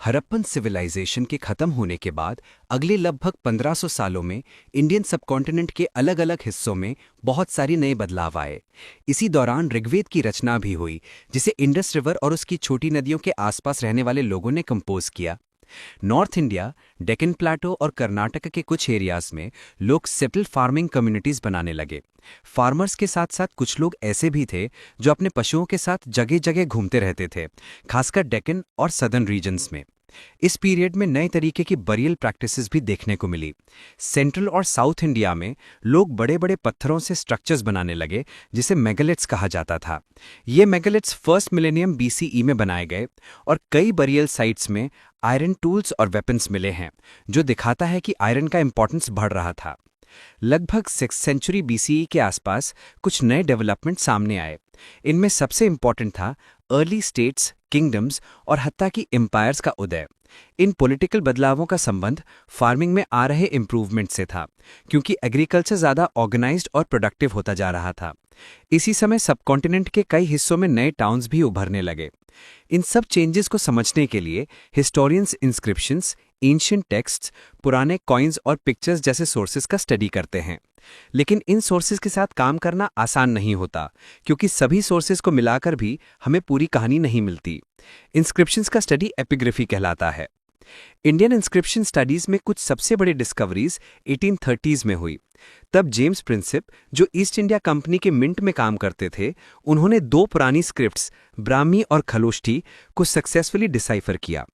Harappan civilisation के खत्म होने के बाद अगले लगभग 1500 सालों में इंडियन सबकॉन्टिनेंट के अलग अलग हिस्सों में बहुत सारी नए बदलाव आए। इसी दौरान ऋग्वेद की रचना भी हुई, जिसे इंडस रिवर और उसकी छोटी नदियों के आसपास रहने वाले लोगों ने कंपोज किया। नॉर्थ इंडिया, डेक्कन प्लाटो और कर्नाटक के कुछ एरियाज में लोग सेटल फार्मिंग कम्युनिटीज बनाने लगे। फार्मर्स के साथ साथ कुछ लोग ऐसे भी थे जो अपने पशुओं के साथ जगह जगह घूमते रहते थे, खासकर डेक्कन और सदर्न रीजन्स में। इस पीरियड में नए तरीके की बरियल प्रैक्टिसेस भी देखने को मिली। सेंट्रल और साउथ इंडिया में लोग बड़े बड़े पत्थरों से स्ट्रक्चर्स बनाने लगे, जिसे मेगालिथ्स कहा जाता था। ये मेगालिथ्स फर्स्ट मिलेनियम बीसीई में बनाए गए और कई बरियल साइट्स में आयरन टूल्स और वेपन्स मिले हैं, जो दिखाता है कि आयरन का इंपॉर्टेंस बढ़ रहा था। लगभग 6th सेंचुरी बीसीई के आसपास कुछ नए डेवलपमेंट सामने आए। इनमें सबसे इंपॉर्टेंट था अर्ली स्टेट्स, किंगडम्स और हत्ता की एम्पायर्स का उदय। इन पॉलिटिकल बदलावों का संबंध फार्मिंग में आ रहे इंप्रूवमेंट से था, क्योंकि एग्रीकल्चर ज़्यादा ऑर्गेनाइज्ड और प्रोडक्टिव होता जा रहा था। इसी समय सबकॉन्टिनेंट के कई हिस्सों में नए टाउन्स भी उभरने लगे। इन सब चेंजेस को समझने के लिए हिस्टोरियंस इंस्क्रिप्शंस, एंशिएंट टेक्स्ट्स, पुराने कॉइन्स और पिक्चर्स जैसे सोर्सेज का स्टडी करते हैं। लेकिन इन सोर्सेज के साथ काम करना आसान नहीं होता, क्योंकि सभी सोर्सेज को मिलाकर भी हमें पूरी कहानी नहीं मिलती। इंस्क्रिप्शंस का स्टडी एपिग्राफी कहलाता है। इंडियन इंस्क्रिप्शन स्टडीज में कुछ सबसे बड़ी डिस्कवरीज 1830s में हुई। तब जेम्स प्रिंसिप, जो ईस्ट इंडिया कंपनी के मिंट में काम करते थे, उन्होंने दो पुरानी स्क्रिप्ट्स ब्राह्मी और खलोष्ठी को सक्सेसफुली डिसाइफर किया।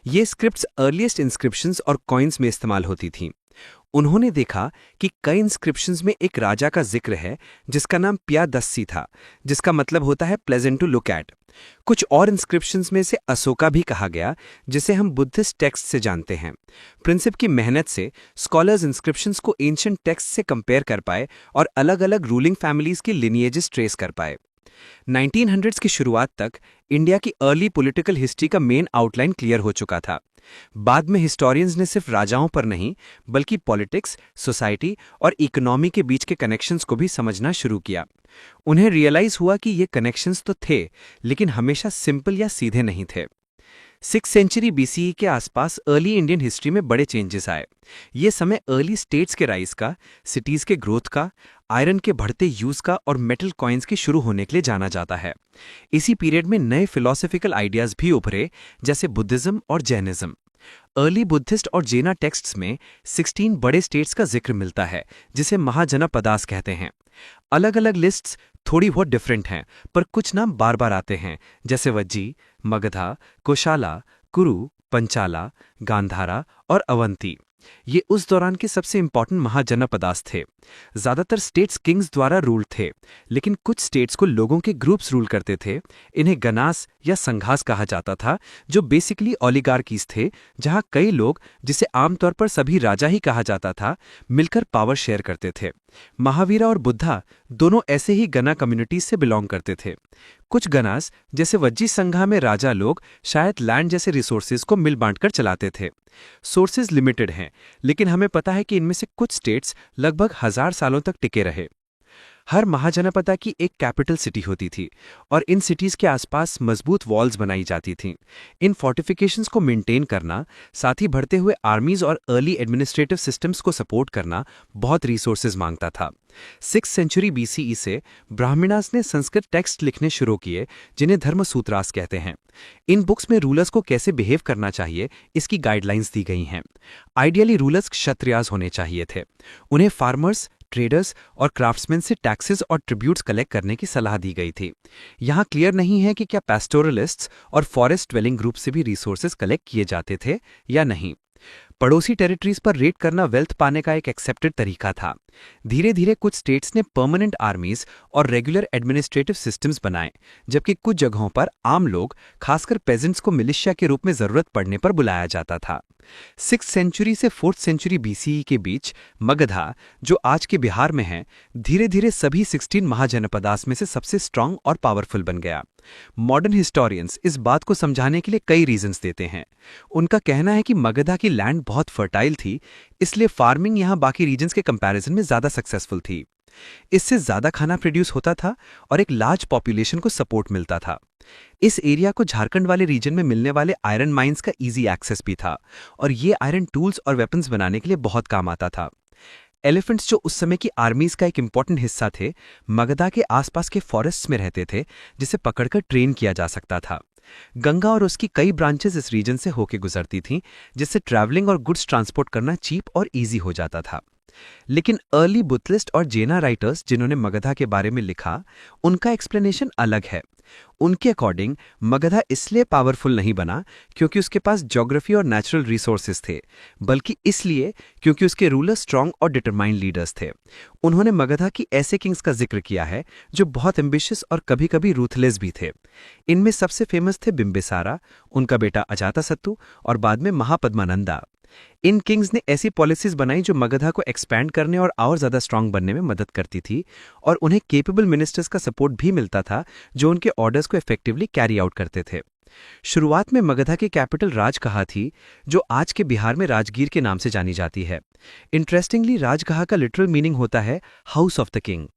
ये स्क्रिप्ट्स अर्लीस्ट इंस्क्रिप्शंस और कॉइन्स में इस्तेमाल होती थीं। उन्होंने देखा कि कई इंस्क्रिप्शंस में एक राजा का जिक्र है जिसका नाम पियादस्सी था, जिसका मतलब होता है प्लेजेंट टू लुक एट। कुछ और इंस्क्रिप्शंस में से अशोका भी कहा गया, जिसे हम बुद्धिस्ट टेक्स्ट से जानते हैं। प्रिंसिप की मेहनत से स्कॉलर्स इंस्क्रिप्शंस को एंशिएंट टेक्स्ट से कंपेयर कर पाए और अलग अलग रूलिंग फैमिलीज की लिनिएजेस ट्रेस कर पाए। 1900s की शुरुआत तक इंडिया की अर्ली पॉलिटिकल हिस्ट्री का मेन आउटलाइन क्लियर हो चुका था। बाद में हिस्टोरियंस ने सिर्फ राजाओं पर नहीं, बल्कि पॉलिटिक्स, सोसाइटी और इकोनॉमी के बीच के कनेक्शंस को भी समझना शुरू किया। उन्हें रियलाइज हुआ कि ये कनेक्शंस तो थे, लेकिन हमेशा सिंपल या सीधे नहीं थे। 6th सेंचुरी बीसीई के आसपास अर्ली इंडियन हिस्ट्री में बड़े चेंजेस आए। ये समय अर्ली स्टेट्स के राइज का, सिटीज के ग्रोथ का, आयरन के बढ़ते यूज का और मेटल कॉइन्स के शुरू होने के लिए जाना जाता है। इसी पीरियड में नए फिलोसॉफिकल आइडियाज भी उभरे, जैसे बुद्धिज्म और जैनिज्म। अर्ली बुद्धिस्ट और जैना टेक्स्ट्स में 16 बड़े स्टेट्स का जिक्र मिलता है, जिसे महाजनपदास कहते हैं। अलग अलग लिस्ट्स थोड़ी बहुत डिफरेंट हैं, पर कुछ नाम बार बार आते हैं, जैसे वज्जी, मगधा, कोशाला, कुरु, पंचाला, गांधारा और अवंती। ये उस दौरान के सबसे इंपॉर्टेंट महाजनपदास थे। ज्यादातर स्टेट्स किंग्स द्वारा रूल थे, लेकिन कुछ स्टेट्स को लोगों के ग्रुप्स रूल करते थे। इन्हें गनास या संघास कहा जाता था, जो बेसिकली ओलिगार्कीज थे, जहां कई लोग, जिसे आमतौर पर सभी राजा ही कहा जाता था, मिलकर पावर शेयर करते थे। महावीरा और बुद्धा दोनों ऐसे ही गना कम्युनिटीज से बिलोंग करते थे। कुछ गनास, जैसे वज्जी संघा में राजा लोग शायद लैंड जैसे रिसोर्सेज को मिल बांटकर चलाते थे। सोर्सेज लिमिटेड हैं, लेकिन हमें पता है कि इनमें से कुछ स्टेट्स लगभग 1000 सालों तक टिके रहे। हर महाजनपद की एक कैपिटल सिटी होती थी और इन सिटीज के आसपास मजबूत वॉल्स बनाई जाती थीं। इन फोर्टिफिकेशंस को मेंटेन करना, साथ ही बढ़ते हुए आर्मीज और अर्ली एडमिनिस्ट्रेटिव सिस्टम्स को सपोर्ट करना बहुत रिसोर्सेज मांगता था। 6th सेंचुरी बीसीई से ब्राह्मणास ने संस्कृत टेक्स्ट लिखने शुरू किए, जिन्हें धर्मसूत्रास कहते हैं। इन बुक्स में रूलर्स को कैसे बिहेव करना चाहिए, इसकी गाइडलाइंस दी गई हैं। आइडियली रूलर्स क्षत्रियास होने चाहिए थे। उन्हें फार्मर्स, ट्रेडर्स और क्राफ्ट्समैन से टैक्सेस और ट्रिब्यूट्स कलेक्ट करने की सलाह दी गई थी। यहाँ क्लियर नहीं है कि क्या पैस्टोरलिस्ट्स और फॉरेस्ट ड्वेलिंग ग्रुप से भी रिसोर्सेज कलेक्ट किए जाते थे या नहीं। पड़ोसी टेरिटरीज पर रेड करना वेल्थ पाने का एक एक्सेप्टेड तरीका था। धीरे धीरे कुछ स्टेट्स ने परमानेंट आर्मीज और रेगुलर एडमिनिस्ट्रेटिव सिस्टम्स बनाए, जबकि कुछ जगहों पर आम लोग, खासकर पेजेंट्स को मिलिशिया के रूप में जरूरत पड़ने पर बुलाया जाता था। 6th सेंचुरी से 4th सेंचुरी बीसीई के बीच मगधा, जो आज के बिहार में है, धीरे धीरे सभी 16 महाजनपदास में से सबसे स्ट्रांग और पावरफुल बन गया। मॉडर्न हिस्टोरियंस इस बात को समझाने के लिए कई रीजंस देते हैं। उनका कहना है कि मगधा की लैंड बहुत फर्टाइल थी, इसलिए फार्मिंग यहाँ बाकी रीजन्स के कंपैरिजन में ज्यादा सक्सेसफुल थी। इससे ज्यादा खाना प्रोड्यूस होता था और एक लार्ज पॉपुलेशन को सपोर्ट मिलता था। इस एरिया को झारखंड वाले रीजन में मिलने वाले आयरन माइंस का इजी एक्सेस भी था और ये आयरन टूल्स और वेपन्स बनाने के लिए बहुत काम आता था। एलिफेंट्स जो उस समय की आर्मीज का एक इंपॉर्टेंट हिस्सा थे, मगधा के आसपास के फॉरेस्ट्स में रहते थे जिसे पकड़कर ट्रेन किया जा सकता था। गंगा और उसकी कई ब्रांचेस इस रीजन से होके गुजरती थीं, जिससे ट्रैवलिंग और गुड्स ट्रांसपोर्ट करना चीप और इजी हो जाता था। लेकिन अर्ली बुद्धिस्ट और जैना राइटर्स जिन्होंने मगधा के बारे में लिखा, उनका एक्सप्लेनेशन अलग है। उनके अकॉर्डिंग मगधा इसलिए पावरफुल नहीं बना क्योंकि उसके पास ज्योग्राफी और नेचुरल रिसोर्सेज थे, बल्कि इसलिए क्योंकि उसके रूलर स्ट्रांग और डिटरमाइंड लीडर्स थे। उन्होंने मगधा की ऐसे किंग्स का जिक्र किया है जो बहुत एम्बिशियस और कभी-कभी रूथलेस भी थे। इनमें सबसे फेमस थे बिंबिसारा, उनका बेटा अजातशत्रु और बाद में महापद्मानंदा। इन किंग्स ने ऐसी पॉलिसीज बनाई जो मगधा को एक्सपैंड करने और ज्यादा स्ट्रांग बनने में मदद करती थी, और उन्हें केपेबल मिनिस्टर्स का सपोर्ट भी मिलता था जो उनके ऑर्डर्स को इफेक्टिवली कैरी आउट करते थे। शुरुआत में मगधा की कैपिटल राजगहा थी, जो आज के बिहार में राजगीर के नाम से जानी जाती है। इंटरेस्टिंगली राजगहा का लिटरल मीनिंग होता है हाउस ऑफ द किंग।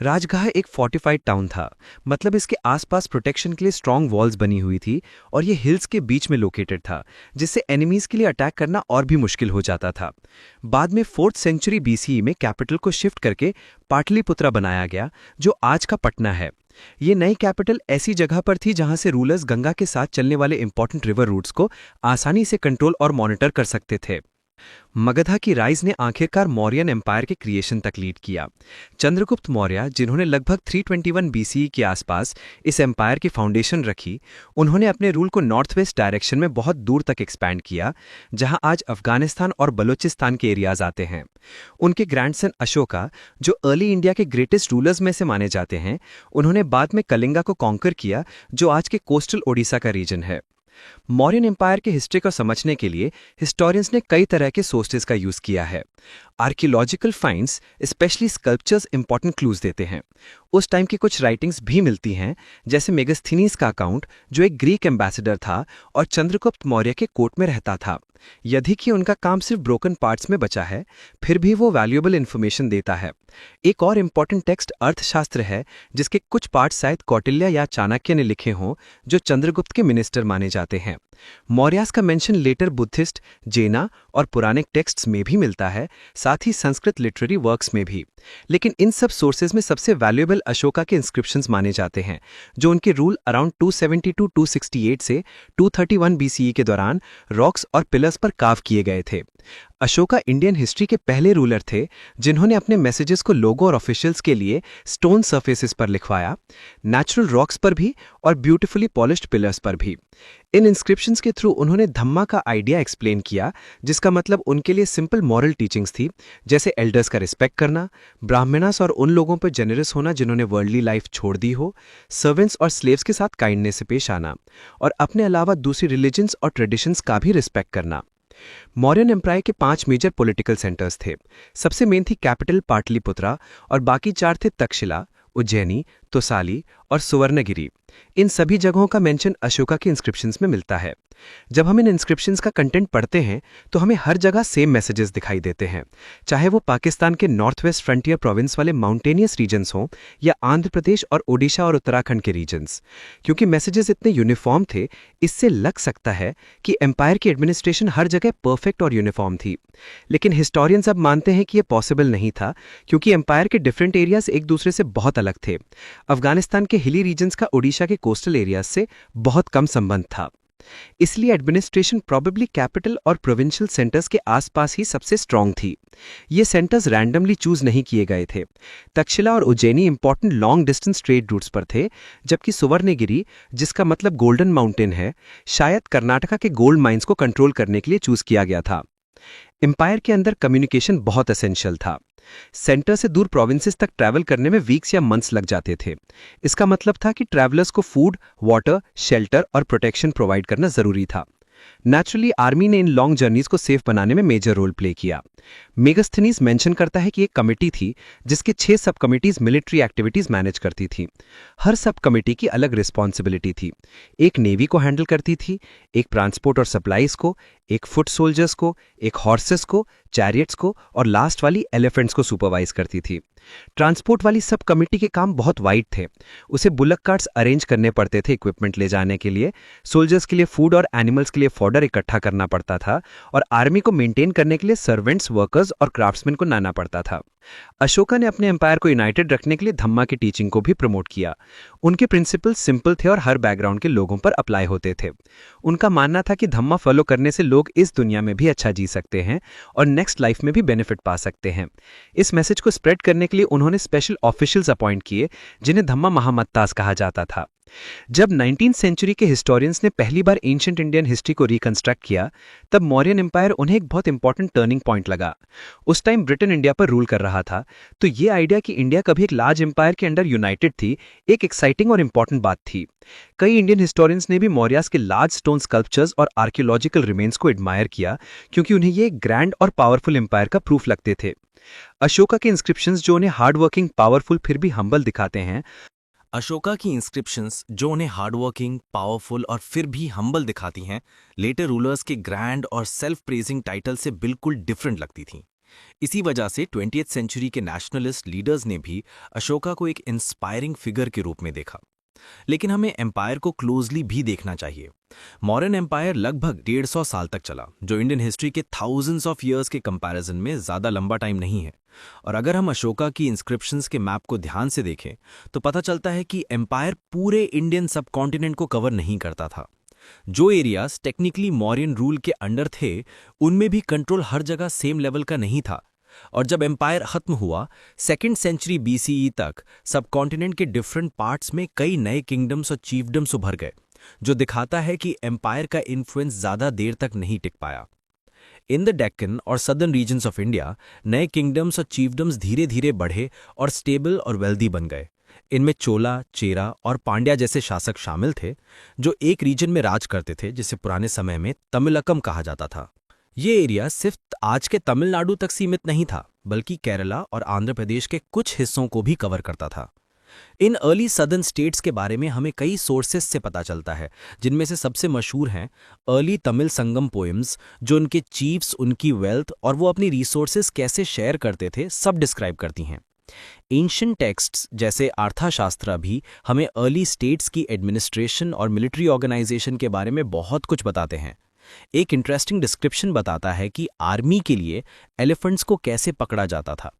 राजगहा एक फोर्टिफाइड टाउन था, मतलब इसके आसपास प्रोटेक्शन के लिए स्ट्रॉन्ग वॉल्स बनी हुई थी और ये हिल्स के बीच में लोकेटेड था, जिससे एनिमीज के लिए अटैक करना और भी मुश्किल हो जाता था। बाद में 4th सेंचुरी BCE में कैपिटल को शिफ्ट करके पाटलिपुत्रा बनाया गया, जो आज का पटना है। ये नई कैपिटल ऐसी जगह पर थी जहां से रूलर्स गंगा के साथ चलने वाले इंपॉर्टेंट रिवर रूट्स को आसानी से कंट्रोल और मॉनिटर कर सकते थे। मगधा की राइज ने आखिरकार मौर्यन एम्पायर के क्रिएशन तक लीड किया। चंद्रगुप्त मौर्य, जिन्होंने लगभग 321 BCE के आसपास इस एम्पायर की फाउंडेशन रखी, उन्होंने अपने रूल को नॉर्थ वेस्ट डायरेक्शन में बहुत दूर तक एक्सपैंड किया, जहां आज अफगानिस्तान और बलूचिस्तान के एरियाज आते हैं। उनके ग्रैंडसन अशोका, जो अर्ली इंडिया के ग्रेटेस्ट रूलर्स में से माने जाते हैं, उन्होंने बाद में कलिंगा को कॉन्कर किया, जो आज के कोस्टल ओडिशा का रीजन है। मौर्यन एम्पायर के हिस्ट्री को समझने के लिए हिस्टोरियंस ने कई तरह के सोर्सेज का यूज किया है। Archaeological finds, specially sculptures, important clues देते हैं। उस टाइम की कुछ राइटिंग्स भी मिलती हैं, जैसे मेगस्थनीज का अकाउंट, जो एक ग्रीक एम्बेसडर था और चंद्रगुप्त मौर्य के कोर्ट में रहता था। यदि कि उनका काम सिर्फ ब्रोकन पार्ट्स में बचा है, फिर भी वो वैल्यूएबल इंफॉर्मेशन देता है। एक और इंपॉर्टेंट टेक्स्ट अर्थशास्त्र है, जिसके कुछ पार्ट शायद कौटिल्य या चाणक्य ने लिखे हों, जो चंद्रगुप्त के मिनिस्टर माने जाते हैं। मौर्यास का मेंशन लेटर बुद्धिस्ट, जैना और पुराणिक टेक्स्ट्स में भी मिलता है, साथ ही संस्कृत लिटरेरी वर्क्स में भी। लेकिन इन सब सोर्सेज में सबसे वैल्यूएबल अशोका के इंस्क्रिप्शंस माने जाते हैं, जो उनके रूल अराउंड 272-268 से 231 BCE के दौरान रॉक्स और पिलर्स पर कार्व किए गए थे। अशोका इंडियन हिस्ट्री के पहले रूलर थे जिन्होंने अपने मैसेजेस को लोगो और ऑफिशियल्स के लिए स्टोन सरफेसेस पर लिखवाया, नेचुरल रॉक्स पर भी और ब्यूटीफुली पॉलिश्ड पिलर्स पर भी। इन इंस्क्रिप्शंस के थ्रू उन्होंने धम्मा का आइडिया एक्सप्लेन किया, जिसका मतलब उनके लिए सिंपल मॉरल टीचिंग्स थी, जैसे एल्डर्स का रिस्पेक्ट करना, ब्राह्मणस और उन लोगों पर जेनरस होना जिन्होंने वर्ल्डली लाइफ छोड़ दी हो, सर्वेंट्स और स्लेव्स के साथ काइंडनेस से पेश आना, और अपने अलावा दूसरी रिलीजन्स और ट्रेडिशंस का भी रिस्पेक्ट करना। मौर्यन एम्पायर के 5 मेजर पॉलिटिकल सेंटर्स थे। सबसे मेन थी कैपिटल पाटलिपुत्रा और बाकी 4 थे तक्षशिला, उज्जैनी, तोसाली और सुवर्णगिरी। इन सभी जगहों का मेंशन अशोका के इंस्क्रिप्शंस में मिलता है। जब हम इन इंस्क्रिप्शंस का कंटेंट पढ़ते हैं तो हमें हर जगह सेम मैसेजेस दिखाई देते हैं, चाहे वो पाकिस्तान के नॉर्थ वेस्ट फ्रंटियर प्रोविंस वाले माउंटेनियस रीजन्स हों या आंध्र प्रदेश और ओडिशा और उत्तराखंड के रीजन्स। क्योंकि मैसेजेस इतने यूनिफॉर्म थे, इससे लग सकता है कि एम्पायर की एडमिनिस्ट्रेशन हर जगह परफेक्ट और यूनिफॉर्म थी। लेकिन हिस्टोरियंस अब मानते हैं कि यह पॉसिबल नहीं था, क्योंकि एम्पायर के डिफरेंट एरियाज एक दूसरे से बहुत अलग थे। अफगानिस्तान के हिली रीजन्स का ओडिशा के कोस्टल एरियाज से बहुत कम संबंध था। इसलिए एडमिनिस्ट्रेशन प्रोबेबली कैपिटल और प्रोविंशियल सेंटर्स के आसपास ही सबसे स्ट्रांग थी। ये सेंटर्स रैंडमली चूज नहीं किए गए थे। तक्षशिला और Ujjaini important long distance trade routes पर थे, जबकि सुवर्णगिरी, जिसका मतलब गोल्डन माउंटेन है, शायद कर्नाटका के गोल्ड माइंस को कंट्रोल करने के लिए चूज किया गया था। एम्पायर के अंदर कम्युनिकेशन बहुत एसेंशियल था। सेंटर से दूर प्रोविंसेस तक ट्रैवल करने में वीक्स या मंथ्स लग जाते थे। इसका मतलब था कि ट्रैवलर्स को फूड, वाटर, शेल्टर और प्रोटेक्शन प्रोवाइड करना जरूरी था। नेचुरली आर्मी ने इन लॉन्ग जर्नीज को सेफ बनाने में मेजर रोल प्ले किया। मेगस्थनीज मेंशन करता है कि एक कमेटी थी जिसके 6 सब कमिटीज मिलिट्री एक्टिविटीज मैनेज करती थी। हर सब कमेटी की अलग रिस्पॉन्सिबिलिटी थी। एक नेवी को हैंडल करती थी, एक ट्रांसपोर्ट और सप्लाईज को, एक फुट सोल्जर्स को, एक हॉर्सेस को, चैरियट्स को और लास्ट वाली एलिफेंट्स को सुपरवाइज करती थी। ट्रांसपोर्ट वाली सब कमेटी के काम बहुत वाइड थे। उसे बुलक कार्ट्स अरेंज करने पड़ते थे इक्विपमेंट ले जाने के लिए, सोल्जर्स के लिए फूड और एनिमल्स के लिए फॉडर इकट्ठा करना पड़ता था, और आर्मी को मेंटेन करने के लिए सर्वेंट्स, वर्कर्स और क्राफ्ट्समैन को लाना पड़ता था। अशोका ने अपने एम्पायर को यूनाइटेड रखने के लिए धम्मा की टीचिंग को भी प्रमोट किया। उनके प्रिंसिपल सिंपल थे और हर बैकग्राउंड के लोगों पर अप्लाई होते थे। उनका मानना था कि धम्मा फॉलो करने से लोग इस दुनिया में भी अच्छा जी सकते हैं और नेक्स्ट लाइफ में भी बेनिफिट पा सकते हैं। इस मैसेज को स्प्रेड करने के लिए उन्होंने स्पेशल ऑफिशियल्स अपॉइंट किए, जिन्हें धम्मा महामत्तास कहा जाता था। जब 19th सेंचुरी के हिस्टोरियंस ने पहली बार एंशिएंट इंडियन हिस्ट्री को रिकंस्ट्रक्ट किया, तब मौर्यन एम्पायर उन्हें एक बहुत इंपॉर्टेंट टर्निंग पॉइंट लगा। उस टाइम ब्रिटेन इंडिया पर रूल कर रहा था, तो ये आइडिया कि इंडिया कभी एक लार्ज एम्पायर के अंडर यूनाइटेड थी, एक एक्साइटिंग और इंपॉर्टेंट बात थी। कई इंडियन हिस्टोरियंस ने भी मौर्यास के लार्ज स्टोन स्कल्पचर्स और आर्कियोलॉजिकल रिमेन्स को एडमायर किया, क्योंकि उन्हें ये एक ग्रैंड और पावरफुल एम्पायर का प्रूफ लगते थे। अशोका के इंस्क्रिप्शंस जो उन्हें हार्ड वर्किंग, पावरफुल फिर भी हम्बल दिखाते हैं, अशोका की इंस्क्रिप्शंस जो उन्हें हार्डवर्किंग, पावरफुल और फिर भी हम्बल दिखाती हैं, लेटर रूलर्स के ग्रैंड और सेल्फ प्रेजिंग टाइटल से बिल्कुल डिफरेंट लगती थीं। इसी वजह से 20th सेंचुरी के नेशनलिस्ट लीडर्स ने भी अशोका को एक इंस्पायरिंग फिगर के रूप में देखा। लेकिन हमें एम्पायर को क्लोजली भी देखना चाहिए। मॉडर्न एम्पायर लगभग 150 साल तक चला, जो इंडियन हिस्ट्री के थाउजेंड्स ऑफ ईयर्स के कंपैरिजन में ज़्यादा लंबा टाइम नहीं है। और अगर हम अशोका की इंस्क्रिप्शंस के मैप को ध्यान से देखें, तो पता चलता है कि एम्पायर पूरे इंडियन सबकॉन्टिनेंट को कवर नहीं करता था। जो एरियाज टेक्निकली मौर्यन रूल के अंडर थे, उनमें भी कंट्रोल हर जगह सेम लेवल का नहीं था। और जब एम्पायर खत्म हुआ, 2nd सेंचुरी BCE तक सबकॉन्टिनेंट के डिफरेंट पार्ट्स में कई नए किंगडम्स और चीफडम्स उभर गए, जो दिखाता है कि एम्पायर का इन्फ्लुएंस ज़्यादा देर तक नहीं टिक पाया। इन द डेक्कन और सदर्न रीजन्स ऑफ इंडिया, नए किंगडम्स और चीफडम्स धीरे धीरे बढ़े और स्टेबल और वेल्दी बन गए। इनमें चोला, चेरा और पांड्या जैसे शासक शामिल थे, जो एक रीजन में राज करते थे, जिसे पुराने समय में तमिलकम कहा जाता था। ये एरिया सिर्फ आज के तमिलनाडु तक सीमित नहीं था, बल्कि केरला और आंध्र प्रदेश के कुछ हिस्सों को भी कवर करता था। इन अर्ली सदर्न स्टेट्स के बारे में हमें कई सोर्सेस से पता चलता है, जिनमें से सबसे मशहूर हैं अर्ली तमिल संगम पोएम्स, जो उनके चीफ्स, उनकी वेल्थ और वो अपनी रिसोर्सेस कैसे शेयर करते थे, सब डिस्क्राइब करती हैं। एंशिएंट टेक्स्ट्स जैसे अर्थशास्त्र भी हमें अर्ली स्टेट्स की एडमिनिस्ट्रेशन और मिलिट्री ऑर्गेनाइजेशन के बारे में बहुत कुछ बताते हैं। एक इंटरेस्टिंग डिस्क्रिप्शन बताता है कि आर्मी के लिए एलिफेंट्स को कैसे पकड़ा जाता था।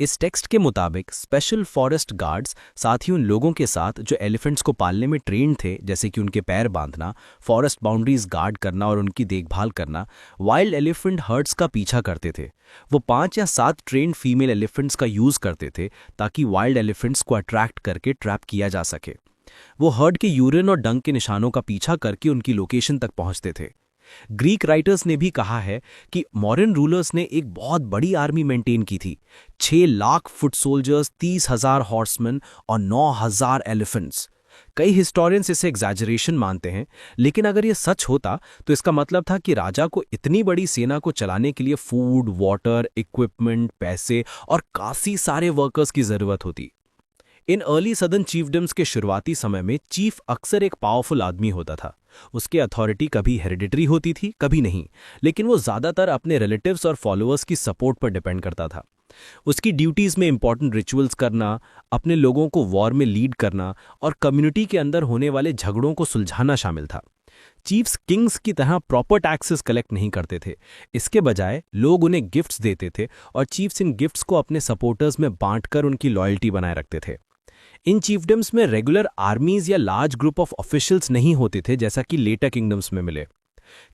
इस टेक्स्ट के मुताबिक स्पेशल फॉरेस्ट गार्ड्स साथ ही उन लोगों के साथ जो एलिफेंट्स को पालने में ट्रेंड थे, जैसे कि उनके पैर बांधना, फॉरेस्ट बाउंड्रीज गार्ड करना और उनकी देखभाल करना, वाइल्ड एलिफेंट हर्ड्स का पीछा करते थे। वो 5 या 7 ट्रेंड फीमेल एलिफेंट्स का यूज करते थे, ताकि वाइल्ड एलिफेंट्स को अट्रैक्ट करके ट्रैप किया जा सके। वो हर्ड के यूरिन और डंग के निशानों का पीछा करके उनकी लोकेशन तक पहुंचते थे। ग्रीक राइटर्स ने भी कहा है कि मॉडर्न रूलर्स ने एक बहुत बड़ी आर्मी मेंटेन की थी, 6 लाख फुट सोल्जर्स, 30,000 हॉर्समैन और 9,000 एलिफेंट्स। कई हिस्टोरियंस इसे एग्जैजरेशन मानते हैं, लेकिन अगर ये सच होता तो इसका मतलब था कि राजा को इतनी बड़ी सेना को चलाने के लिए फूड, वाटर, इक्विपमेंट, पैसे और काफी सारे वर्कर्स की जरूरत होती। इन अर्ली सदर्न चीफडम्स के शुरुआती समय में चीफ अक्सर एक पावरफुल आदमी होता था। उसकी अथॉरिटी कभी हेरिडिटरी होती थी, कभी नहीं, लेकिन वो ज़्यादातर अपने रिलेटिव्स और फॉलोअर्स की सपोर्ट पर डिपेंड करता था। उसकी ड्यूटीज़ में इंपॉर्टेंट रिचुअल्स करना, अपने लोगों को वॉर में लीड करना और कम्युनिटी के अंदर होने वाले झगड़ों को सुलझाना शामिल था। चीफ्स किंग्स की तरह प्रॉपर टैक्सेस कलेक्ट नहीं करते थे। इसके बजाय लोग उन्हें गिफ्ट्स देते थे और चीफ्स इन गिफ्ट्स को अपने सपोर्टर्स में बांटकर उनकी लॉयल्टी बनाए रखते थे। इन चीफडम्स में रेगुलर आर्मीज या लार्ज ग्रुप ऑफ ऑफिशियल्स नहीं होते थे, जैसा कि लेटर किंगडम्स में मिले।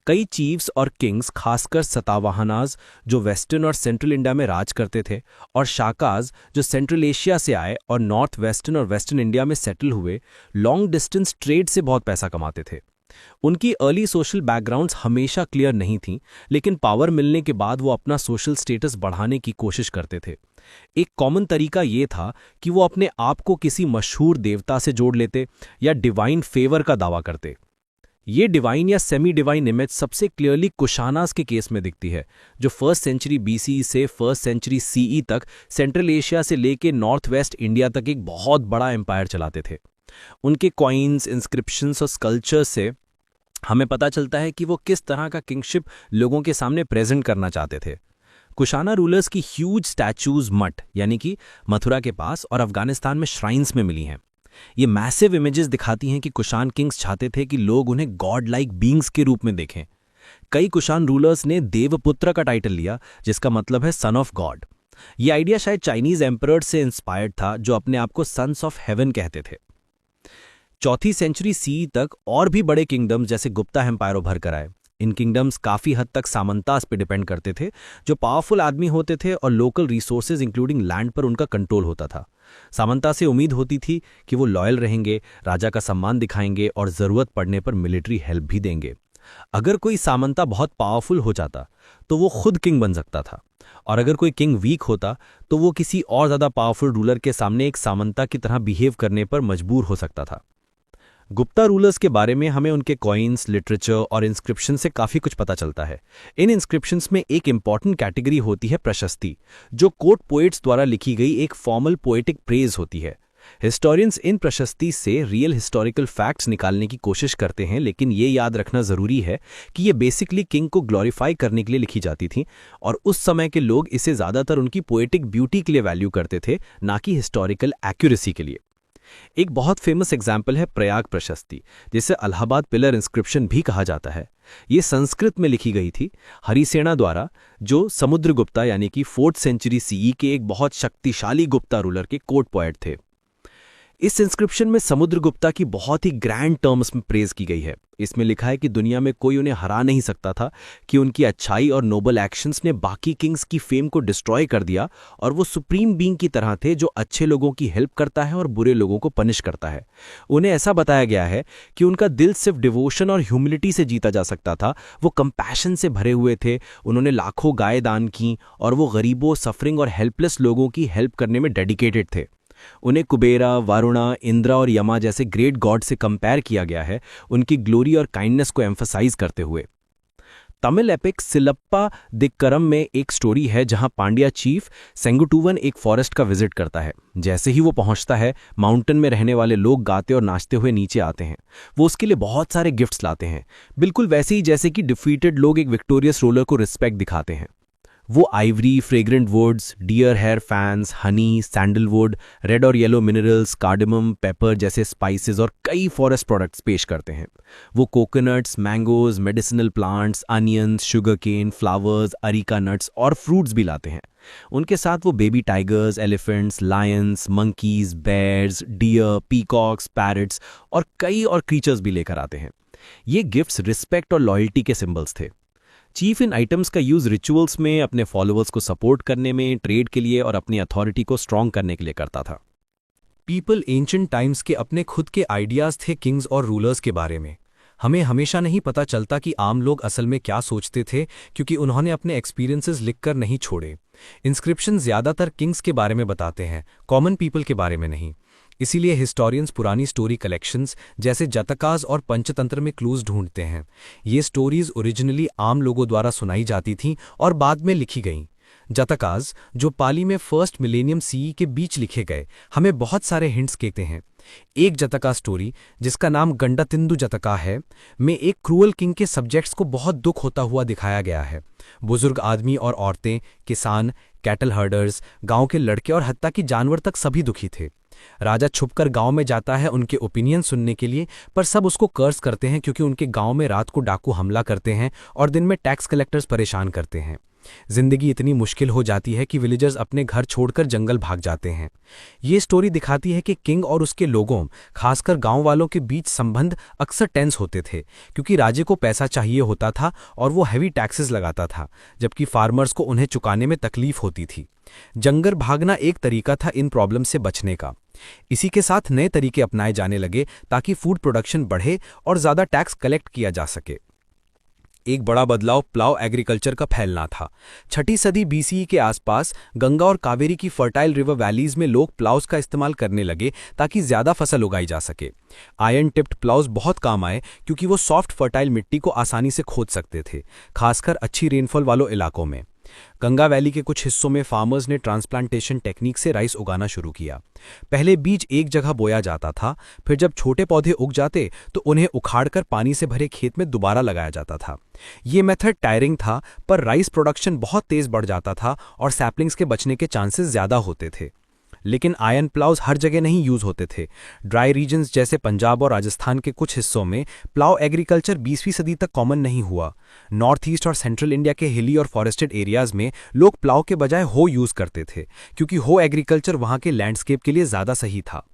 कई चीफ्स और किंग्स, खासकर सतावाहनाज जो वेस्टर्न और सेंट्रल इंडिया में राज करते थे, और शाकाज जो सेंट्रल एशिया से आए और नॉर्थ वेस्टर्न और वेस्टर्न इंडिया में सेटल हुए, लॉन्ग डिस्टेंस ट्रेड से बहुत पैसा कमाते थे। उनकी अर्ली सोशल बैकग्राउंड्स हमेशा क्लियर नहीं थीं, लेकिन पावर मिलने के बाद वो अपना सोशल स्टेटस बढ़ाने की कोशिश करते थे। एक कॉमन तरीका ये था कि वो अपने आप को किसी मशहूर देवता से जोड़ लेते या डिवाइन फेवर का दावा करते। ये डिवाइन या सेमी डिवाइन इमेज सबसे क्लियरली कुशानास के केस में दिखती है, जो 1st सेंचुरी BCE से 1st सेंचुरी CE तक सेंट्रल एशिया से लेके नॉर्थ वेस्ट इंडिया तक एक बहुत बड़ा एम्पायर चलाते थे। उनके कॉइन्स, इंस्क्रिप्शंस और स्कल्पचर्स से हमें पता चलता है कि वो किस तरह का किंगशिप लोगों के सामने प्रेजेंट करना चाहते थे। कुशाना रूलर्स की ह्यूज स्टैचूज मठ यानी कि मथुरा के पास और अफगानिस्तान में श्राइन्स में मिली हैं। ये मैसिव इमेजेस दिखाती हैं कि कुशान किंग्स चाहते थे कि लोग उन्हें गॉड लाइक बींग्स के रूप में देखें। कई कुशान रूलर्स ने देवपुत्र का टाइटल लिया, जिसका मतलब है सन ऑफ गॉड। ये आइडिया शायद चाइनीज एम्परर्स से इंस्पायर्ड था, जो अपने आप को सन्स ऑफ हेवन कहते थे। 4वीं सेंचुरी सी तक और भी बड़े किंगडम्स जैसे गुप्ता एम्पायर उभर कर आए। इन किंगडम्स काफी हद तक सामंतास पे डिपेंड करते थे, जो पावरफुल आदमी होते थे और लोकल रिसोर्सेज इंक्लूडिंग लैंड पर उनका कंट्रोल होता था। सामंता से उम्मीद होती थी कि वो लॉयल रहेंगे, राजा का सम्मान दिखाएंगे और जरूरत पड़ने पर मिलिट्री हेल्प भी देंगे। अगर कोई सामंता बहुत पावरफुल हो जाता तो वो खुद किंग बन सकता था, और अगर कोई किंग वीक होता तो वो किसी और ज्यादा पावरफुल रूलर के सामने एक सामंता की तरह बिहेव करने पर मजबूर हो सकता था। गुप्ता रूलर्स के बारे में हमें उनके कॉइन्स, लिटरेचर और इंस्क्रिप्शन से काफी कुछ पता चलता है। इन इंस्क्रिप्शंस में एक इंपॉर्टेंट कैटेगरी होती है प्रशस्ति, जो कोर्ट पोएट्स द्वारा लिखी गई एक फॉर्मल पोएटिक प्रेज होती है। हिस्टोरियंस इन प्रशस्ति से रियल हिस्टोरिकल फैक्ट्स निकालने की कोशिश करते हैं, लेकिन ये याद रखना जरूरी है कि ये बेसिकली किंग को ग्लोरीफाई करने के लिए लिखी जाती थी, और उस समय के लोग इसे ज्यादातर उनकी पोएटिक ब्यूटी के लिए वैल्यू करते थे, ना कि हिस्टोरिकल एक्यूरेसी के लिए। एक बहुत फेमस एग्जाम्पल है प्रयाग प्रशस्ति, जिसे अलाहाबाद पिलर इंस्क्रिप्शन भी कहा जाता है। ये संस्कृत में लिखी गई थी हरिसेना द्वारा, जो समुद्रगुप्ता यानी कि 4th सेंचुरी सीई के एक बहुत शक्तिशाली गुप्ता रूलर के कोर्ट पोएट थे। इस इंस्क्रिप्शन में समुद्रगुप्ता की बहुत ही ग्रैंड टर्म्स में प्रेज की गई है। इसमें लिखा है कि दुनिया में कोई उन्हें हरा नहीं सकता था, कि उनकी अच्छाई और नोबल एक्शंस ने बाकी किंग्स की फेम को डिस्ट्रॉय कर दिया, और वो सुप्रीम बीइंग की तरह थे जो अच्छे लोगों की हेल्प करता है और बुरे लोगों को पनिश करता है। उन्हें ऐसा बताया गया है कि उनका दिल सिर्फ डिवोशन और ह्यूमिलिटी से जीता जा सकता था। वो कंपैशन से भरे हुए थे, उन्होंने लाखों गाय दान की, और वो गरीबों, सफरिंग और हेल्पलेस लोगों की हेल्प करने में डेडिकेटेड थे। उन्हें कुबेरा, वारुणा, इंद्रा और यमा जैसे ग्रेट गॉड से कंपेयर किया गया है, उनकी ग्लोरी और काइंडनेस को एम्फसाइज करते हुए। तमिल एपिक सिलप्पा दिक्करम में एक स्टोरी है जहां पांड्या चीफ सेंगुटूवन एक फॉरेस्ट का विजिट करता है। जैसे ही वो पहुंचता है, माउंटेन में रहने वाले लोग गाते और नाचते हुए नीचे आते हैं। वो उसके लिए बहुत सारे गिफ्ट्स लाते हैं, बिल्कुल वैसे ही जैसे कि डिफीटेड लोग एक विक्टोरियस रूलर को रिस्पेक्ट दिखाते हैं। वो ivory, fragrant woods, deer hair fans, honey, sandalwood, red और येलो मिनरल्स, कार्डमम, पेपर जैसे स्पाइसेस और कई फॉरेस्ट प्रोडक्ट्स पेश करते हैं। वो coconuts, mangoes, medicinal plants, onions, sugar cane, flowers, areca nuts और फ्रूट्स भी लाते हैं। उनके साथ वो baby tigers, elephants, lions, monkeys, bears, deer, peacocks, parrots और कई और क्रीचर्स भी लेकर आते हैं। ये गिफ्ट्स रिस्पेक्ट और लॉयल्टी के सिंबल्स थे। चीफ इन आइटम्स का यूज रिचुअल्स में, अपने फॉलोअर्स को सपोर्ट करने में, ट्रेड के लिए और अपनी अथॉरिटी को स्ट्रांग करने के लिए करता था। पीपल एंशिएंट टाइम्स के अपने खुद के आइडियाज थे किंग्स और रूलर्स के बारे में। हमें हमेशा नहीं पता चलता कि आम लोग असल में क्या सोचते थे, क्योंकि उन्होंने अपने एक्सपीरियंसेस लिखकर नहीं छोड़े। इंस्क्रिप्शन ज्यादातर किंग्स के बारे में बताते हैं, कॉमन पीपल के बारे में नहीं। इसीलिए हिस्टोरियंस पुरानी स्टोरी कलेक्शंस जैसे जातकास और पंचतंत्र में क्लूज ढूंढते हैं। ये स्टोरीज ओरिजिनली आम लोगों द्वारा सुनाई जाती थीं और बाद में लिखी गईं। जातकास, जो पाली में 1st मिलेनियम सीई के बीच लिखे गए, हमें बहुत सारे हिंट्स कहते हैं। एक जातका स्टोरी, जिसका नाम गंडातिंदु जातका है, में एक क्रूअल किंग के सब्जेक्ट्स को बहुत दुख होता हुआ दिखाया गया है। बुजुर्ग आदमी और औरतें, किसान, कैटल हर्डर्स, गांव के लड़के और हत्ता की जानवर तक सभी दुखी थे। राजा छुपकर गांव में जाता है उनके ओपिनियन सुनने के लिए, पर सब उसको कर्स करते हैं क्योंकि उनके गांव में रात को डाकू हमला करते हैं और दिन में टैक्स कलेक्टर्स परेशान करते हैं। जिंदगी इतनी मुश्किल हो जाती है कि विलेजर्स अपने घर छोड़कर जंगल भाग जाते हैं। ये स्टोरी दिखाती है कि किंग और उसके लोगों, खासकर गांव वालों के बीच संबंध अक्सर टेंस होते थे, क्योंकि राजे को पैसा चाहिए होता था और वो हैवी टैक्सेस लगाता था, जबकि फार्मर्स को उन्हें चुकाने में तकलीफ होती थी। जंगल भागना एक तरीका था इन प्रॉब्लम से बचने का। इसी के साथ नए तरीके अपनाए जाने लगे ताकि फूड प्रोडक्शन बढ़े और ज्यादा टैक्स कलेक्ट किया जा सके। एक बड़ा बदलाव प्लाव एग्रीकल्चर का फैलना था। 6ठी सदी बीसीई के आसपास गंगा और कावेरी की फर्टाइल रिवर वैलीज में लोग प्लाउज का इस्तेमाल करने लगे ताकि ज्यादा फसल उगाई जा सके। आयरन टिप्ड प्लाउज बहुत काम आए क्योंकि वो सॉफ्ट फर्टाइल मिट्टी को आसानी से खोद सकते थे, खासकर अच्छी रेनफॉल वालों इलाकों में। गंगा वैली के कुछ हिस्सों में फार्मर्स ने ट्रांसप्लांटेशन टेक्निक से राइस उगाना शुरू किया। पहले बीज एक जगह बोया जाता था, फिर जब छोटे पौधे उग जाते तो उन्हें उखाड़कर पानी से भरे खेत में दोबारा लगाया जाता था। ये मेथड टायरिंग था, पर राइस प्रोडक्शन बहुत तेज बढ़ जाता था और सैपलिंग्स के बचने के चांसेस ज्यादा होते थे। लेकिन आयरन प्लाउज हर जगह नहीं यूज होते थे। ड्राई रीजन्स जैसे पंजाब और राजस्थान के कुछ हिस्सों में प्लाउ एग्रीकल्चर 20वीं सदी तक कॉमन नहीं हुआ। नॉर्थ ईस्ट और सेंट्रल इंडिया के हिली और फॉरेस्टेड एरियाज में लोग प्लाउ के बजाय हो यूज करते थे, क्योंकि हो एग्रीकल्चर वहां के लैंडस्केप के लिए ज्यादा सही था।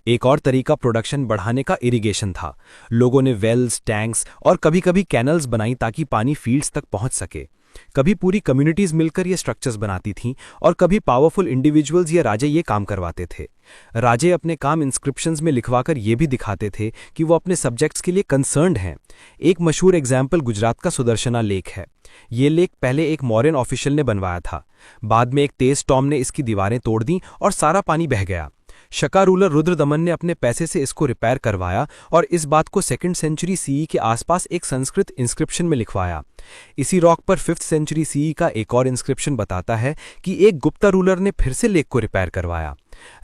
एक और तरीका प्रोडक्शन बढ़ाने का इरिगेशन था। लोगों ने वेल्स, टैंक्स और कभी-कभी कैनल्स बनाई ताकि पानी फील्ड्स तक पहुंच सके। कभी पूरी कम्युनिटीज मिलकर ये स्ट्रक्चर्स बनाती थीं और कभी पावरफुल इंडिविजुअल्स या राजे ये काम करवाते थे। राजे अपने काम इंस्क्रिप्शंस में लिखवाकर ये भी दिखाते थे कि वो अपने सब्जेक्ट्स के लिए कंसर्न्ड हैं। एक मशहूर एग्जाम्पल गुजरात का सुदर्शना लेक है। ये लेक पहले एक मौर्यन ऑफिशियल ने बनवाया था। बाद में एक तेज स्टॉर्म ने इसकी दीवारें तोड़ दी और सारा पानी बह गया। शका रूलर रुद्रदमन ने अपने पैसे से इसको रिपेयर करवाया और इस बात को 2nd सेंचुरी सीई के आसपास एक संस्कृत इंस्क्रिप्शन में लिखवाया। इसी रॉक पर 5th सेंचुरी सीई का एक और इंस्क्रिप्शन बताता है कि एक गुप्ता रूलर ने फिर से लेक को रिपेयर करवाया।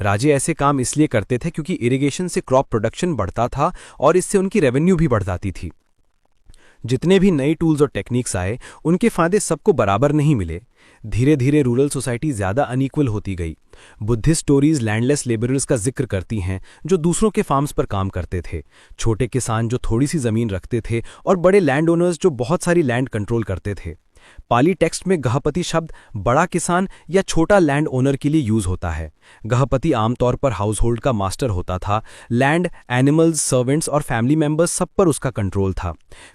राजे ऐसे काम इसलिए करते थे क्योंकि इरिगेशन से क्रॉप प्रोडक्शन बढ़ता था और इससे उनकी रेवेन्यू भी बढ़ जाती थी। जितने भी नए टूल्स और टेक्निक्स आए, उनके फायदे सबको बराबर नहीं मिले। धीरे धीरे रूरल सोसाइटी ज्यादा अनइक्वल होती गई। बुद्धिस्ट स्टोरीज लैंडलेस लेबरर्स का जिक्र करती हैं जो दूसरों के फार्म्स पर काम करते थे, छोटे किसान जो थोड़ी सी जमीन रखते थे और बड़े लैंड ओनर्स जो बहुत सारी लैंड कंट्रोल करते थे। पाली टेक्स्ट में गहपति शब्द बड़ा किसान या छोटा लैंड ओनर के लिए यूज होता है। गहपति आमतौर पर हाउस होल्ड का मास्टर होता था। लैंड, एनिमल्स, सर्वेंट्स और फैमिली मेंबर्स सब पर उसका कंट्रोल था।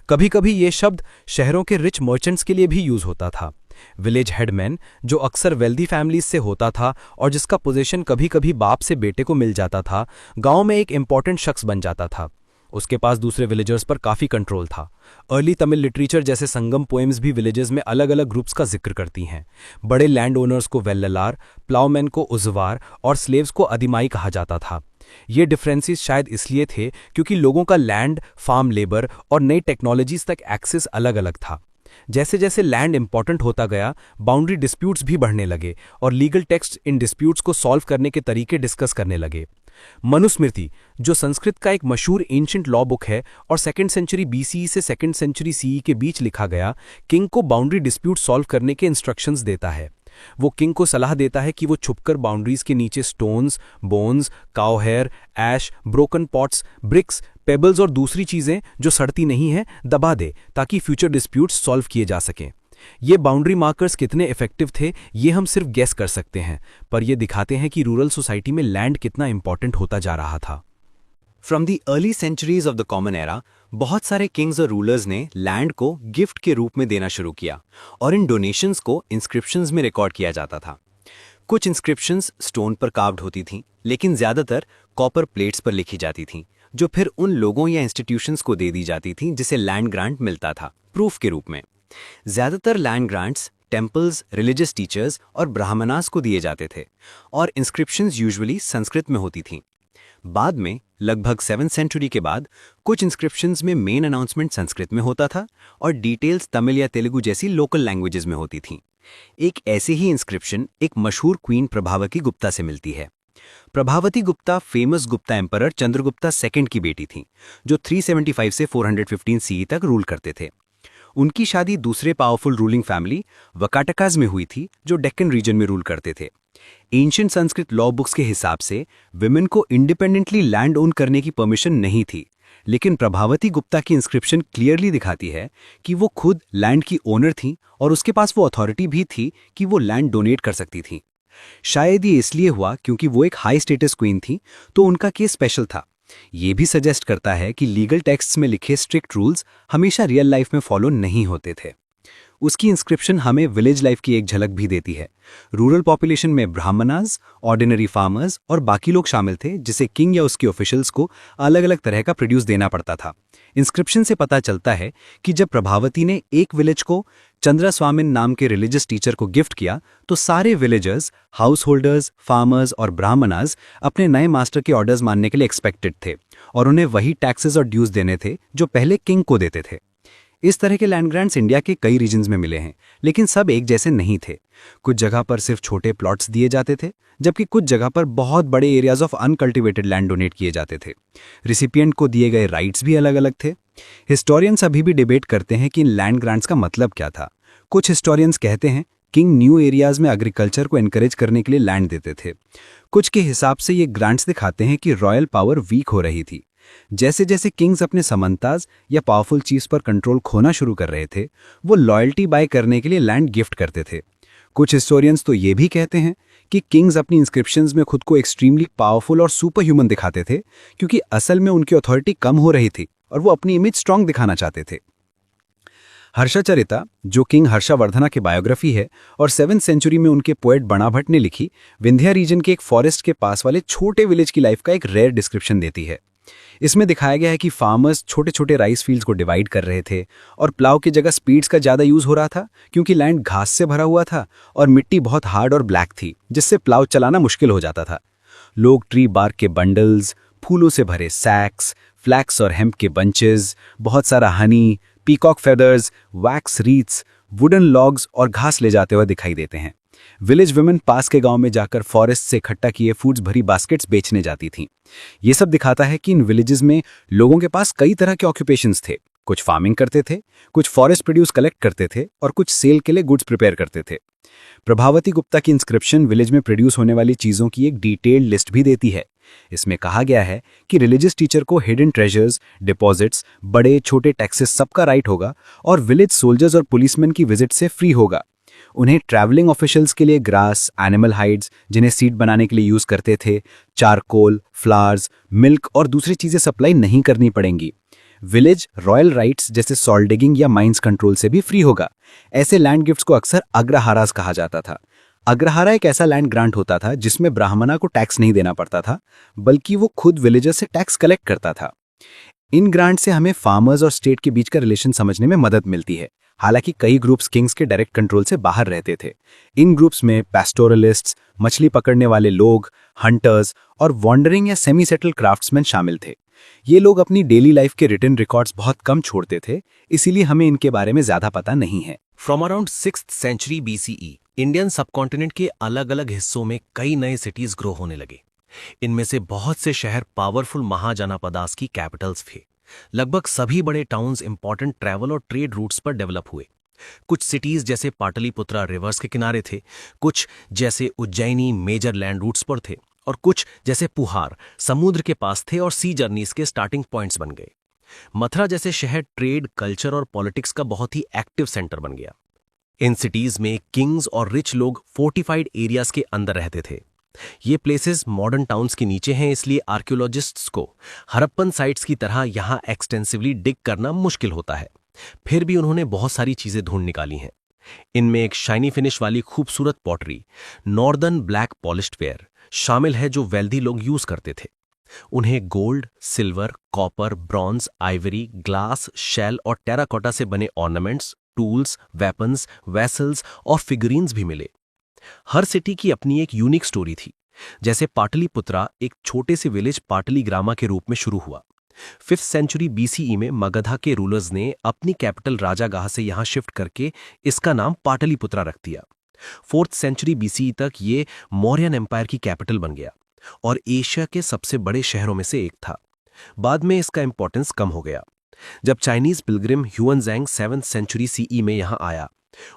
कभी कभी ये शब्द शहरों के रिच मर्चेंट्स के लिए भी यूज होता था। विलेज हेडमैन, जो अक्सर वेल्दी फैमिलीज से होता था और जिसका पोजीशन कभी कभी बाप से बेटे को मिल जाता था, गांव में एक इंपॉर्टेंट शख्स बन जाता था। उसके पास दूसरे विलेजर्स पर काफी कंट्रोल था। अर्ली तमिल लिटरेचर जैसे संगम पोएम्स भी विलेजेस में अलग अलग ग्रुप्स का जिक्र करती हैं। बड़े लैंड ओनर्स को वेल्ललार, प्लाउमैन को उजवार और स्लेव्स को अधिमाई कहा जाता था। ये डिफरेंसेस शायद इसलिए थे क्योंकि लोगों का लैंड, फार्म लेबर और नई टेक्नोलॉजीज तक एक्सेस अलग अलग था। जैसे जैसे लैंड इंपॉर्टेंट होता गया, बाउंड्री डिस्प्यूट्स भी बढ़ने लगे और लीगल टेक्स्ट इन डिस्प्यूट्स को सॉल्व करने के तरीके डिस्कस करने लगे। मनुस्मृति, जो संस्कृत का एक मशहूर एंशिएंट लॉ बुक है और 2nd सेंचुरी बीसीई से 2nd सेंचुरी सीई के बीच लिखा गया, किंग को बाउंड्री डिस्प्यूट सॉल्व करने के इंस्ट्रक्शंस देता है। वो किंग को सलाह देता है कि वो छुपकर बाउंड्रीज के नीचे स्टोन्स, बोन्स, काउ हेयर, ऐश, ब्रोकन पॉट्स, ब्रिक्स, पेबल्स और दूसरी चीजें जो सड़ती नहीं हैं दबा दे ताकि फ्यूचर डिस्प्यूट्स सॉल्व किए जा सकें। ये बाउंड्री मार्कर्स कितने इफेक्टिव थे ये हम सिर्फ गेस कर सकते हैं, पर ये दिखाते हैं कि रूरल सोसाइटी में लैंड कितना इंपॉर्टेंट होता जा रहा था। From the early centuries of the common era, बहुत सारे किंग्स और रूलर्स ने लैंड को गिफ्ट के रूप में देना शुरू किया और इन डोनेशंस को इंस्क्रिप्शंस में रिकॉर्ड किया जाता था। कुछ इंस्क्रिप्शंस स्टोन पर कार्व्ड होती थीं, लेकिन ज्यादातर कॉपर प्लेट्स पर लिखी जाती थीं, जो फिर उन लोगों या इंस्टीट्यूशंस को दे दी जाती थीं जिसे लैंड ग्रांट मिलता था, प्रूफ के रूप में। ज्यादातर land grants temples, religious teachers और ब्राह्मणास को दिए जाते थे और इंस्क्रिप्शंस यूजुअली संस्कृत में होती थीं। बाद में लगभग 7th सेंचुरी के बाद कुछ इंस्क्रिप्शंस में मेन अनाउंसमेंट संस्कृत में होता था और डिटेल्स तमिल या तेलुगु जैसी लोकल लैंग्वेजेस में होती थीं। एक ऐसे ही इंस्क्रिप्शन एक मशहूर क्वीन प्रभावती गुप्ता से मिलती है। Prabhavati Gupta famous Gupta emperor Chandragupta second की बेटी थीं, जो 375 से 415 सीई तक रूल करते थे। उनकी शादी दूसरे पावरफुल रूलिंग फैमिली वकाटकाज में हुई थी, जो डेक्कन रीजन में रूल करते थे। एंशिएंट संस्कृत लॉ बुक्स के हिसाब से विमेन को इंडिपेंडेंटली लैंड ओन करने की परमिशन नहीं थी, लेकिन प्रभावती गुप्ता की इंस्क्रिप्शन क्लियरली दिखाती है कि वो खुद लैंड की ओनर थीं और उसके पास वो अथॉरिटी भी थी कि वो लैंड डोनेट कर सकती थीं। शायद ये इसलिए हुआ क्योंकि वो एक हाई स्टेटस क्वीन थी, तो उनका केस स्पेशल था। ये भी सजेस्ट करता है कि लीगल टेक्स्ट्स में लिखे स्ट्रिक्ट रूल्स हमेशा रियल लाइफ में फॉलो नहीं होते थे। उसकी इंस्क्रिप्शन हमें विलेज लाइफ की एक झलक भी देती है। रूरल पॉपुलेशन में ब्राह्मणास, ऑर्डिनरी फार्मर्स और बाकी लोग शामिल थे, जिसे किंग या उसके ऑफिशियल्स को अलग अलग तरह का प्रोड्यूस देना पड़ता था। इंस्क्रिप्शन से पता चलता है कि जब प्रभावती ने एक विलेज को चंद्रस्वामिन नाम के रिलीजियस टीचर को गिफ्ट किया, तो सारे विलेजर्स, हाउस होल्डर्स, फार्मर्स और ब्राह्मणास अपने नए मास्टर के ऑर्डर्स मानने के लिए एक्सपेक्टेड थे और उन्हें वही टैक्सेस और ड्यूज देने थे जो पहले किंग को देते थे। इस तरह के लैंड ग्रांट्स इंडिया के कई रीजन्स में मिले हैं, लेकिन सब एक जैसे नहीं थे। कुछ जगह पर सिर्फ छोटे प्लॉट्स दिए जाते थे, जबकि कुछ जगह पर बहुत बड़े areas of uncultivated land donate किए जाते थे। रिसिपिएंट को दिए गए राइट्स भी अलग अलग थे। हिस्टोरियंस अभी भी डिबेट करते हैं कि इन लैंड ग्रांट्स का मतलब क्या था। कुछ हिस्टोरियंस कहते हैं किंग न्यू एरियाज में एग्रीकल्चर को एनकरेज करने के लिए लैंड देते थे। कुछ के हिसाब से ये ग्रांट्स दिखाते हैं कि रॉयल पावर वीक हो रही थी। जैसे जैसे किंग्स अपने समंताज या पावरफुल चीफ्स पर कंट्रोल खोना शुरू कर रहे थे, वो लॉयल्टी बाय करने के लिए लैंड गिफ्ट करते थे। कुछ हिस्टोरियंस तो ये भी कहते हैं कि किंग्स अपनी इंस्क्रिप्शंस में खुद को एक्सट्रीमली पावरफुल और सुपर ह्यूमन दिखाते थे, क्योंकि असल में उनकी अथॉरिटी कम हो रही थी और वो अपनी इमेज स्ट्रांग दिखाना चाहते थे। हर्षचरिता, जो किंग हर्षवर्धना की बायोग्राफी है और 7th सेंचुरी में उनके पोएट बणा भट्ट ने लिखी, विंध्या रीजन के एक फॉरेस्ट के पास वाले छोटे विलेज की लाइफ का एक रेयर डिस्क्रिप्शन देती है। इसमें दिखाया गया है कि फार्मर्स छोटे छोटे राइस फील्ड्स को डिवाइड कर रहे थे और प्लाव की जगह स्पीड्स का ज़्यादा यूज हो रहा था, क्योंकि लैंड घास से भरा हुआ था और मिट्टी बहुत हार्ड और ब्लैक थी, जिससे प्लाव चलाना मुश्किल हो जाता था। लोग ट्री बार्क के बंडल्स, फूलों से भरे सैक्स, फ्लैक्स और हेम्प के बंचेस, बहुत सारा Honey, peacock feathers, wax रीट्स, wooden logs और घास ले जाते हुए दिखाई देते हैं। विलेज वुमेन पास के गांव में जाकर फॉरेस्ट से इकट्ठा किए फूड्स भरी बास्केट्स बेचने जाती थीं। ये सब दिखाता है कि इन विलेजेस में लोगों के पास कई तरह के ऑक्यूपेशंस थे। कुछ फार्मिंग करते थे, कुछ फॉरेस्ट प्रोड्यूस कलेक्ट करते थे और कुछ सेल के लिए गुड्स प्रिपेयर करते थे। प्रभावती गुप्ता की इंस्क्रिप्शन विलेज में प्रोड्यूस होने वाली चीज़ों की एक डिटेल्ड लिस्ट भी देती है। इसमें कहा गया है कि रिलीजियस टीचर को हिडन ट्रेजर्स, डिपॉजिट्स, बड़े छोटे टैक्सेस सबका राइट होगा और विलेज सोल्जर्स और पुलिसमैन की विजिट से फ्री होगा। उन्हें ट्रैवलिंग ऑफिशियल्स के लिए ग्रास, एनिमल हाइड्स, जिन्हें सीड बनाने के लिए यूज करते थे, चारकोल, फ्लावर्स, मिल्क और दूसरी चीजें सप्लाई नहीं करनी पड़ेंगी। विलेज रॉयल राइट्स जैसे सॉल्ट डिगिंग या माइंस कंट्रोल से भी फ्री होगा। ऐसे लैंड गिफ्ट्स को अक्सर अग्रहारास कहा जाता था। अग्रहारा एक ऐसा लैंड ग्रांट होता था जिसमें ब्राह्मणा को टैक्स नहीं देना पड़ता था, बल्कि वो खुद विलेजर्स से टैक्स कलेक्ट करता था। इन ग्रांट से हमें फार्मर्स और स्टेट के बीच का रिलेशन समझने में मदद मिलती है। हालांकि कई ग्रुप्स किंग्स के डायरेक्ट कंट्रोल से बाहर रहते थे। इन ग्रुप्स में पैस्टोरलिस्ट्स, मछली पकड़ने वाले लोग, हंटर्स और वॉन्डरिंग या सेमी सेटल क्राफ्ट्समैन शामिल थे। ये लोग अपनी डेली लाइफ के रिटन रिकॉर्ड्स बहुत कम छोड़ते थे, इसीलिए हमें इनके बारे में ज्यादा पता नहीं है। From around 6th century BCE Indian subcontinent के अलग अलग हिस्सों में कई नए सिटीज ग्रो होने लगे। इनमें से बहुत से शहर पावरफुल महाजनपदास की कैपिटल्स थे। लगभग सभी बड़े टाउन्स इंपॉर्टेंट ट्रैवल और ट्रेड रूट्स पर डेवलप हुए। कुछ सिटीज जैसे पाटलिपुत्रा रिवर्स के किनारे थे, कुछ जैसे उज्जैनी मेजर लैंड रूट्स पर थे और कुछ जैसे पुहार समुद्र के पास थे और सी जर्नीज के स्टार्टिंग पॉइंट्स बन गए। मथुरा जैसे शहर ट्रेड, कल्चर और पॉलिटिक्स का बहुत ही एक्टिव सेंटर बन गया। इन सिटीज में किंग्स और रिच लोग फोर्टिफाइड एरियाज के अंदर रहते थे। ये प्लेसेस मॉडर्न टाउन्स के नीचे हैं, इसलिए आर्कियोलॉजिस्ट्स को हड़प्पन साइट्स की तरह यहां एक्सटेंसिवली डिग करना मुश्किल होता है। फिर भी उन्होंने बहुत सारी चीजें ढूंढ निकाली हैं। इनमें एक शाइनी फिनिश वाली खूबसूरत pottery, northern black polished ware शामिल है जो वेल्दी लोग यूज करते थे। उन्हें gold, silver, copper, bronze, ivory, glass, shell और टेराकोटा से बने ऑर्नामेंट्स, टूल्स, वेपन्स, वेसल्स और फिगरीन्स भी मिले। हर सिटी की अपनी एक यूनिक स्टोरी थी। जैसे पाटलिपुत्रा एक छोटे से विलेज पाटलीग्रामा के रूप में शुरू हुआ। 5th सेंचुरी BCE में मगधा के रूलर्स ने अपनी कैपिटल राजागाह से यहां शिफ्ट करके इसका नाम पाटलिपुत्रा रख दिया। 4th सेंचुरी BCE तक ये मौर्यन एम्पायर की कैपिटल बन गया और एशिया के सबसे बड़े शहरों में से एक था। बाद में इसका इंपॉर्टेंस कम हो गया जब Chinese pilgrim Xuanzang 7th century CE में यहां आया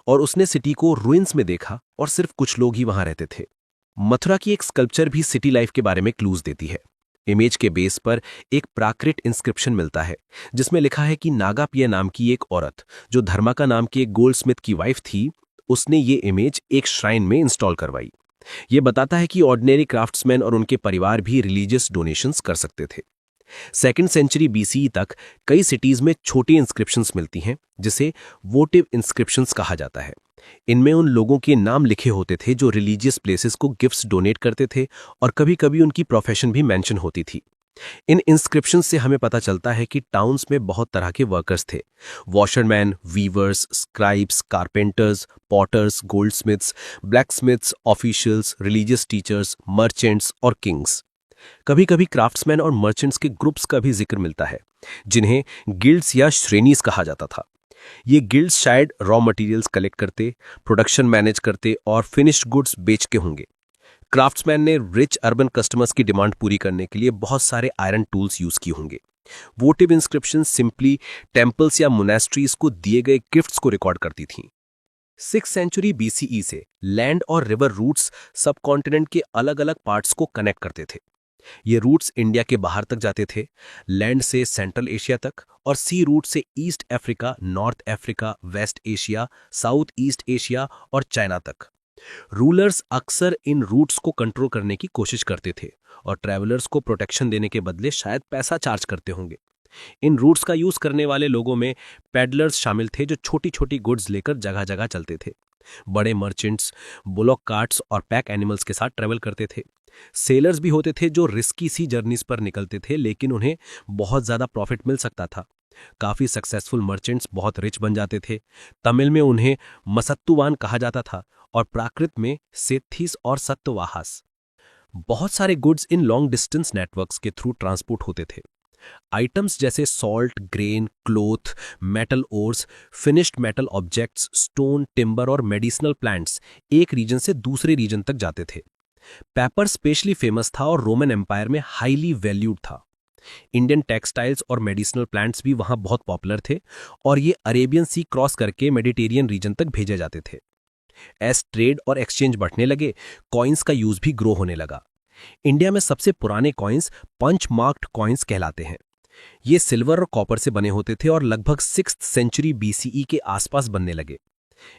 और उसने सिटी को रुइंस में देखा और सिर्फ कुछ लोग ही वहां रहते थे। मथुरा की एक स्कल्पचर भी सिटी लाइफ के बारे में क्लूज देती है। इमेज के बेस पर एक प्राकृत इंस्क्रिप्शन मिलता है जिसमें लिखा है कि नागापिया नाम की एक औरत, जो धर्माका नाम की एक गोल्डस्मिथ की वाइफ थी, उसने ये इमेज एक श्राइन में इंस्टॉल करवाई। ये बताता है कि ऑर्डिनरी क्राफ्ट्समैन और उनके परिवार भी रिलीजियस डोनेशंस कर सकते थे। 2nd सेंचुरी BCE तक कई सिटीज में छोटी इंस्क्रिप्शंस मिलती हैं जिसे वोटिव इंस्क्रिप्शंस कहा जाता है। इनमें उन लोगों के नाम लिखे होते थे जो रिलीजियस प्लेसेस को गिफ्ट्स डोनेट करते थे और कभी-कभी उनकी प्रोफेशन भी मेंशन होती थी। इन इंस्क्रिप्शंस से हमें पता चलता है कि टाउन्स में बहुत तरह के वर्कर्स थे। Washerman, weavers, scribes, carpenters, potters, goldsmiths, blacksmiths, officials, religious teachers, merchants और किंग्स। कभी कभी क्राफ्ट्समैन और मर्चेंट्स के ग्रुप्स का भी जिक्र मिलता है जिन्हें गिल्ड्स या श्रेणीज कहा जाता था। ये गिल्ड्स शायद रॉ मटेरियल्स कलेक्ट करते, प्रोडक्शन मैनेज करते और फिनिश्ड गुड्स बेचते होंगे। क्राफ्ट्समैन ने रिच अर्बन कस्टमर्स की डिमांड पूरी करने के लिए बहुत सारे आयरन टूल्स यूज किए होंगे। वोटिव इंस्क्रिप्शन सिंपली टेम्पल्स या मोनेस्ट्रीज को दिए गए गिफ्ट्स को रिकॉर्ड करती थीं। 6th सेंचुरी BCE से लैंड और रिवर रूट्स सब कॉन्टिनेंट के अलग अलग पार्ट्स को कनेक्ट करते थे। ये रूट्स इंडिया के बाहर तक जाते थे, लैंड से सेंट्रल एशिया तक और सी रूट से east Africa, north Africa, west Asia, south east Asia और चाइना तक। रूलर्स अक्सर इन रूट्स को कंट्रोल करने की कोशिश करते थे और ट्रैवलर्स को प्रोटेक्शन देने के बदले शायद पैसा चार्ज करते होंगे। इन रूट्स का यूज करने वाले लोगों में पैडलर्स शामिल थे जो छोटी छोटी गुड्स लेकर जगह जगह चलते थे। बड़े मर्चेंट्स बुलॉक कार्ट्स और पैक एनिमल्स के साथ ट्रैवल करते थे। सेलर्स भी होते थे जो रिस्की सी जर्नीज पर निकलते थे, लेकिन उन्हें बहुत ज्यादा प्रॉफिट मिल सकता था। काफी सक्सेसफुल मर्चेंट्स बहुत रिच बन जाते थे। तमिल में उन्हें मसत्तुवान कहा जाता था और प्राकृत में सेत्थीस और सत्तवाहास। बहुत सारे goods in long distance networks के थ्रू ट्रांसपोर्ट होते थे। आइटम्स जैसे salt, grain, cloth, metal ores, finished metal objects, stone, timber और मेडिसिनल प्लांट्स एक रीजन से दूसरे रीजन तक जाते थे। पेपर स्पेशली फेमस था और रोमन एम्पायर में हाईली वैल्यूड था। इंडियन टेक्सटाइल्स और मेडिसिनल प्लांट्स भी वहां बहुत पॉपुलर थे और ये अरेबियन सी क्रॉस करके मेडिटेरियन रीजन तक भेजे जाते थे। एज ट्रेड और एक्सचेंज बढ़ने लगे, कॉइन्स का यूज भी ग्रो होने लगा। इंडिया में सबसे पुराने कॉइन्स पंच मार्क्ड कॉइन्स कहलाते हैं। ये सिल्वर और कॉपर से बने होते थे और लगभग 6th सेंचुरी BCE के आसपास बनने लगे।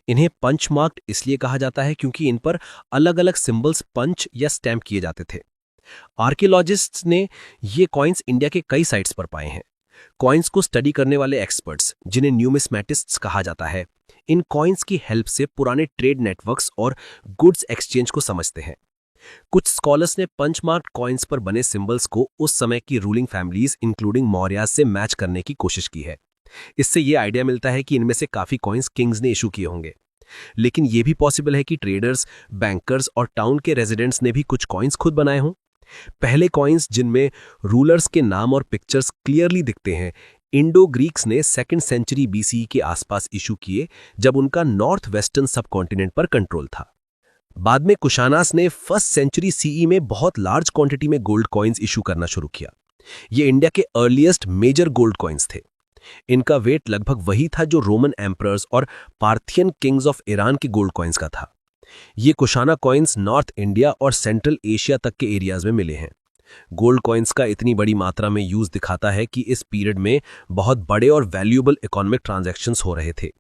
इन्हें पंच मार्क्ड इसलिए कहा जाता है क्योंकि इन पर अलग अलग सिंबल्स पंच या स्टैम्प किए जाते थे। आर्कियोलॉजिस्ट्स ने ये कॉइन्स इंडिया के कई साइट्स पर पाए हैं। कॉइन्स को स्टडी करने वाले एक्सपर्ट्स, जिन्हें न्यूमिस्मैटिस्ट्स कहा जाता है, इन कॉइन्स की हेल्प से पुराने ट्रेड नेटवर्क्स और गुड्स एक्सचेंज को समझते हैं। कुछ स्कॉलर्स ने पंचमार्क कॉइन्स पर बने सिंबल्स को उस समय की रूलिंग फैमिलीज इंक्लूडिंग मौर्यास से मैच करने की कोशिश की है। इससे यह आइडिया मिलता है कि इनमें से काफी कॉइन्स किंग्स ने इशू किए होंगे। लेकिन यह भी पॉसिबल है कि ट्रेडर्स, बैंकर्स और टाउन के रेजिडेंट्स ने भी कुछ कॉइन्स खुद बनाए हों। पहले कॉइन्स जिनमें रूलर्स के नाम और पिक्चर्स क्लियरली दिखते हैं, इंडो ग्रीक्स ने 2nd सेंचुरी BCE के आसपास इशू किए, जब उनका नॉर्थ वेस्टर्न सब कॉन्टिनेंट पर कंट्रोल था। बाद में कुशानास ने 1st सेंचुरी CE में बहुत लार्ज क्वांटिटी में गोल्ड कॉइन्स इशू करना शुरू किया। ये इंडिया के अर्लीस्ट मेजर गोल्ड कॉइन्स थे। इनका वेट लगभग वही था जो रोमन एम्परर्स और पार्थियन किंग्स ऑफ ईरान के गोल्ड कॉइन्स का था। ये कुशाना कॉइन्स नॉर्थ इंडिया और सेंट्रल एशिया तक के एरियाज में मिले हैं। गोल्ड कॉइन्स का इतनी बड़ी मात्रा में यूज दिखाता है कि इस पीरियड में बहुत बड़े और वैल्यूएबल इकोनॉमिक ट्रांजैक्शंस हो रहे थे।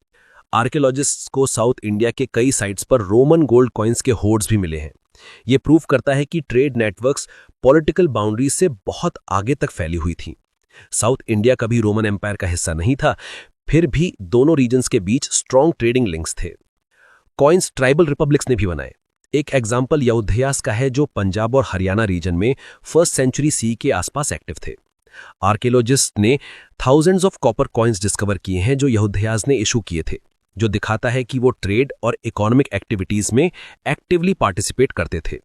आर्कियोलॉजिस्ट्स को साउथ इंडिया के कई साइट्स पर रोमन गोल्ड कॉइन्स के होर्ड्स भी मिले हैं। ये प्रूव करता है कि ट्रेड नेटवर्क्स पॉलिटिकल बाउंड्रीज से बहुत आगे तक फैली हुई थी। साउथ इंडिया कभी रोमन एम्पायर का हिस्सा नहीं था, फिर भी दोनों रीजन्स के बीच स्ट्रॉन्ग ट्रेडिंग लिंक्स थे। कॉइन्स ट्राइबल रिपब्लिक्स ने भी बनाए। एक एग्जाम्पल यौध्यास का है, जो पंजाब और हरियाणा रीजन में 1st सेंचुरी CE के आसपास एक्टिव थे। आर्कियोलॉजिस्ट ने thousands of copper coins discover किए हैं जो यौध्यास ने इशू किए थे, जो दिखाता है कि वो ट्रेड और इकोनॉमिक एक्टिविटीज में एक्टिवली पार्टिसिपेट करते थे।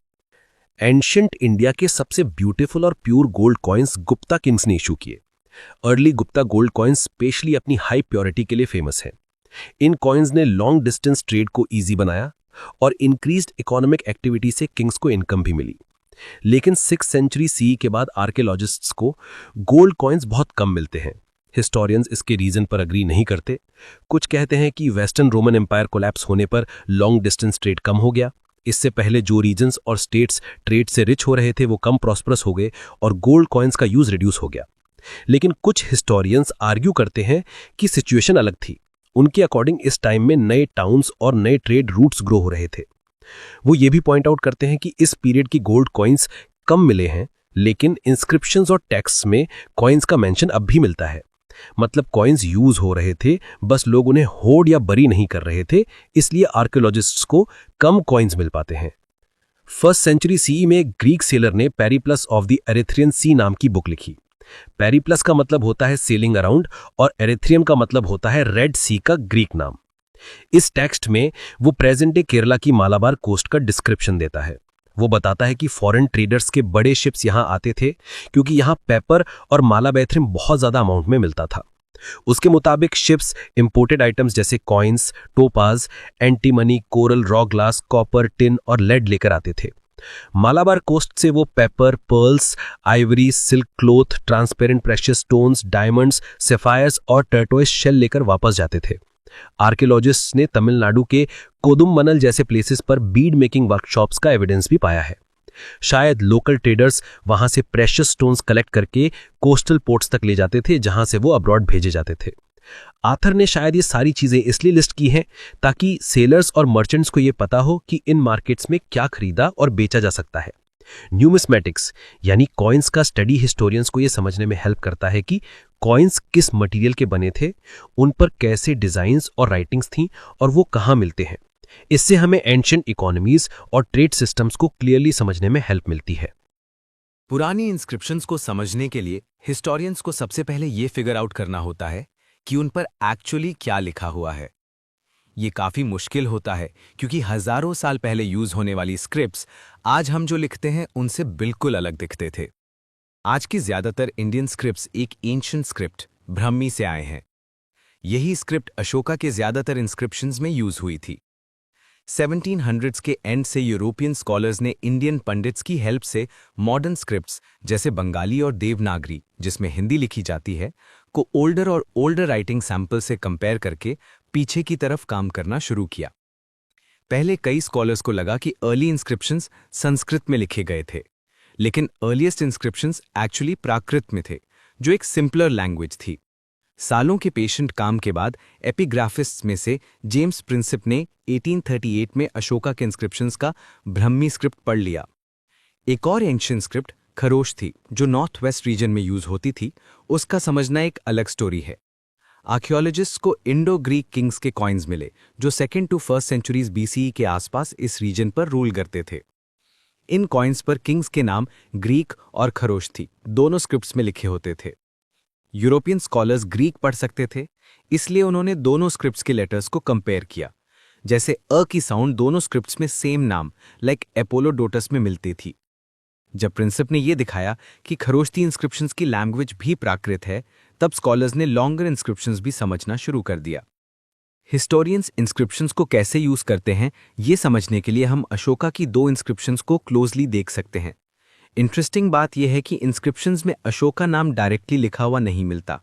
एंशिएंट इंडिया के सबसे ब्यूटीफुल और pure gold coins Gupta Kings ने इशू किए। Early Gupta gold coins specially अपनी हाई प्योरिटी के लिए फेमस है। इन कॉइन्स ने लॉन्ग डिस्टेंस ट्रेड को इजी बनाया और इंक्रीज्ड इकोनॉमिक एक्टिविटी से किंग्स को इनकम भी मिली। लेकिन 6th सेंचुरी CE के बाद आर्कियोलॉजिस्ट्स को गोल्ड कॉइन्स बहुत कम मिलते हैं। हिस्टोरियंस इसके रीजन पर अग्री नहीं करते। कुछ कहते हैं कि वेस्टर्न रोमन एम्पायर कोलैप्स होने पर लॉन्ग डिस्टेंस ट्रेड कम हो गया। इससे पहले जो रीजन्स और स्टेट्स ट्रेड से रिच हो रहे थे वो कम प्रॉस्परस हो गए और गोल्ड कॉइन्स का यूज रिड्यूस हो गया। लेकिन कुछ हिस्टोरियंस आर्ग्यू करते हैं कि सिचुएशन अलग थी। उनके अकॉर्डिंग इस टाइम में नए टाउन्स और नए ट्रेड रूट्स ग्रो हो रहे थे। वो ये भी पॉइंट आउट करते हैं कि इस पीरियड की गोल्ड कॉइन्स कम मिले हैं, लेकिन इंस्क्रिप्शंस और टेक्स्ट्स में कॉइन्स का मेंशन अब भी मिलता है। मतलब कॉइन्स यूज हो रहे थे, बस लोग उन्हें होर्ड या बरी नहीं कर रहे थे, इसलिए आर्कियोलॉजिस्ट्स को कम कॉइन्स मिल पाते हैं। 1st सेंचुरी CE में एक ग्रीक सेलर ने पेरिप्लस ऑफ द एरिथ्रियन सी नाम की बुक लिखी। पेरिप्लस का मतलब होता है सेलिंग अराउंड और एरिथ्रियम का मतलब होता है रेड सी का ग्रीक नाम। इस टेक्स्ट में वो प्रेजेंट डे केरला की मालाबार कोस्ट का डिस्क्रिप्शन देता है। वो बताता है कि फॉरेन ट्रेडर्स के बड़े शिप्स यहां आते थे क्योंकि यहां पेपर और मालाबैथ्रियम बहुत ज्यादा अमाउंट में मिलता था। उसके मुताबिक शिप्स इंपोर्टेड आइटम्स जैसे coins, topaz, antimony, coral, raw glass, copper, tin और लेड लेकर आते थे। मालाबार कोस्ट से वो pepper, pearls, ivory, silk cloth, transparent precious stones, diamonds, sapphires और टर्टोइस शेल लेकर वापस जाते थे। आर्कियोलॉजिस्ट्स ने तमिलनाडु के कोदुममनल जैसे प्लेसेस पर बीड मेकिंग वर्कशॉप्स का एविडेंस भी पाया है। शायद लोकल ट्रेडर्स वहां से प्रेशियस स्टोन्स कलेक्ट करके कोस्टल पोर्ट्स तक ले जाते थे, जहां से वो अब्रॉड भेजे जाते थे। आर्थर ने शायद ये सारी चीजें इसलिए लिस्ट की हैं ताकि सेलर्स और मर्चेंट्स को ये पता हो कि इन मार्केट्स में क्या खरीदा और बेचा जा सकता है। न्यूमिस्मेटिक्स यानी कॉइन्स का स्टडी हिस्टोरियंस को ये समझने में हेल्प करता है कि कॉइन्स किस मटेरियल के बने थे, उन पर कैसे डिजाइन्स और राइटिंग्स थीं और वो कहाँ मिलते हैं। इससे हमें एंशिएंट इकोनॉमीज और ट्रेड सिस्टम्स को क्लियरली समझने में हेल्प मिलती है। पुरानी इंस्क्रिप्शंस को समझने के लिए हिस्टोरियंस को सबसे पहले ये फिगर आउट करना होता है कि उन पर एक्चुअली क्या लिखा हुआ है। ये काफी मुश्किल होता है क्योंकि हजारों साल पहले यूज होने वाली स्क्रिप्ट्स आज हम जो लिखते हैं उनसे बिल्कुल अलग दिखते थे। आज की ज्यादातर इंडियन स्क्रिप्ट्स एक एंशिएंट स्क्रिप्ट ब्रह्मी से आए हैं। यही स्क्रिप्ट अशोका के ज्यादातर इंस्क्रिप्शंस में यूज हुई थी। 1700s के एंड से यूरोपियन स्कॉलर्स ने इंडियन पंडित्स की हेल्प से मॉडर्न स्क्रिप्ट्स जैसे बंगाली और देवनागरी, जिसमें हिंदी लिखी जाती है, को ओल्डर और ओल्डर राइटिंग सैंपल से कंपेयर करके पीछे की तरफ काम करना शुरू किया। पहले कई स्कॉलर्स को लगा कि अर्ली इंस्क्रिप्शंस संस्कृत में लिखे गए थे, लेकिन अर्लीस्ट इंस्क्रिप्शंस एक्चुअली प्राकृत में थे, जो एक सिंपलर लैंग्वेज थी। सालों के पेशेंट काम के बाद एपिग्राफिस्ट्स में से जेम्स प्रिंसिप ने 1838 में अशोका के इंस्क्रिप्शंस का ब्रह्मी स्क्रिप्ट पढ़ लिया। एक और एंशिएंट स्क्रिप्ट खरोश थी, जो नॉर्थ वेस्ट रीजन में यूज होती थी। उसका समझना एक अलग स्टोरी है। आर्कियोलॉजिस्ट्स को इंडो ग्रीक किंग्स के कॉइन्स मिले, जो 2nd to 1st centuries BCE के आसपास इस रीजन पर रूल करते थे। इन कॉइन्स पर किंग्स के नाम ग्रीक और खरोश थी, दोनों स्क्रिप्ट्स में लिखे होते थे। यूरोपियन स्कॉलर्स ग्रीक पढ़ सकते थे, इसलिए उन्होंने दोनों स्क्रिप्ट्स के लेटर्स को कंपेयर किया। जैसे अ की साउंड दोनों स्क्रिप्ट्स में सेम नाम लाइक एपोलोडोटस में मिलती थी। जब प्रिंसिप ने यह दिखाया कि खरोष्टी इंस्क्रिप्शंस की लैंग्वेज भी प्राकृत है, तब स्कॉलर्स ने लॉन्गर इंस्क्रिप्शंस भी समझना शुरू कर दिया। हिस्टोरियंस इंस्क्रिप्शंस को कैसे यूज करते हैं, ये समझने के लिए हम अशोका की 2 इंस्क्रिप्शंस को क्लोजली देख सकते हैं। इंटरेस्टिंग बात यह है कि इंस्क्रिप्शंस में अशोका नाम डायरेक्टली लिखा हुआ नहीं मिलता।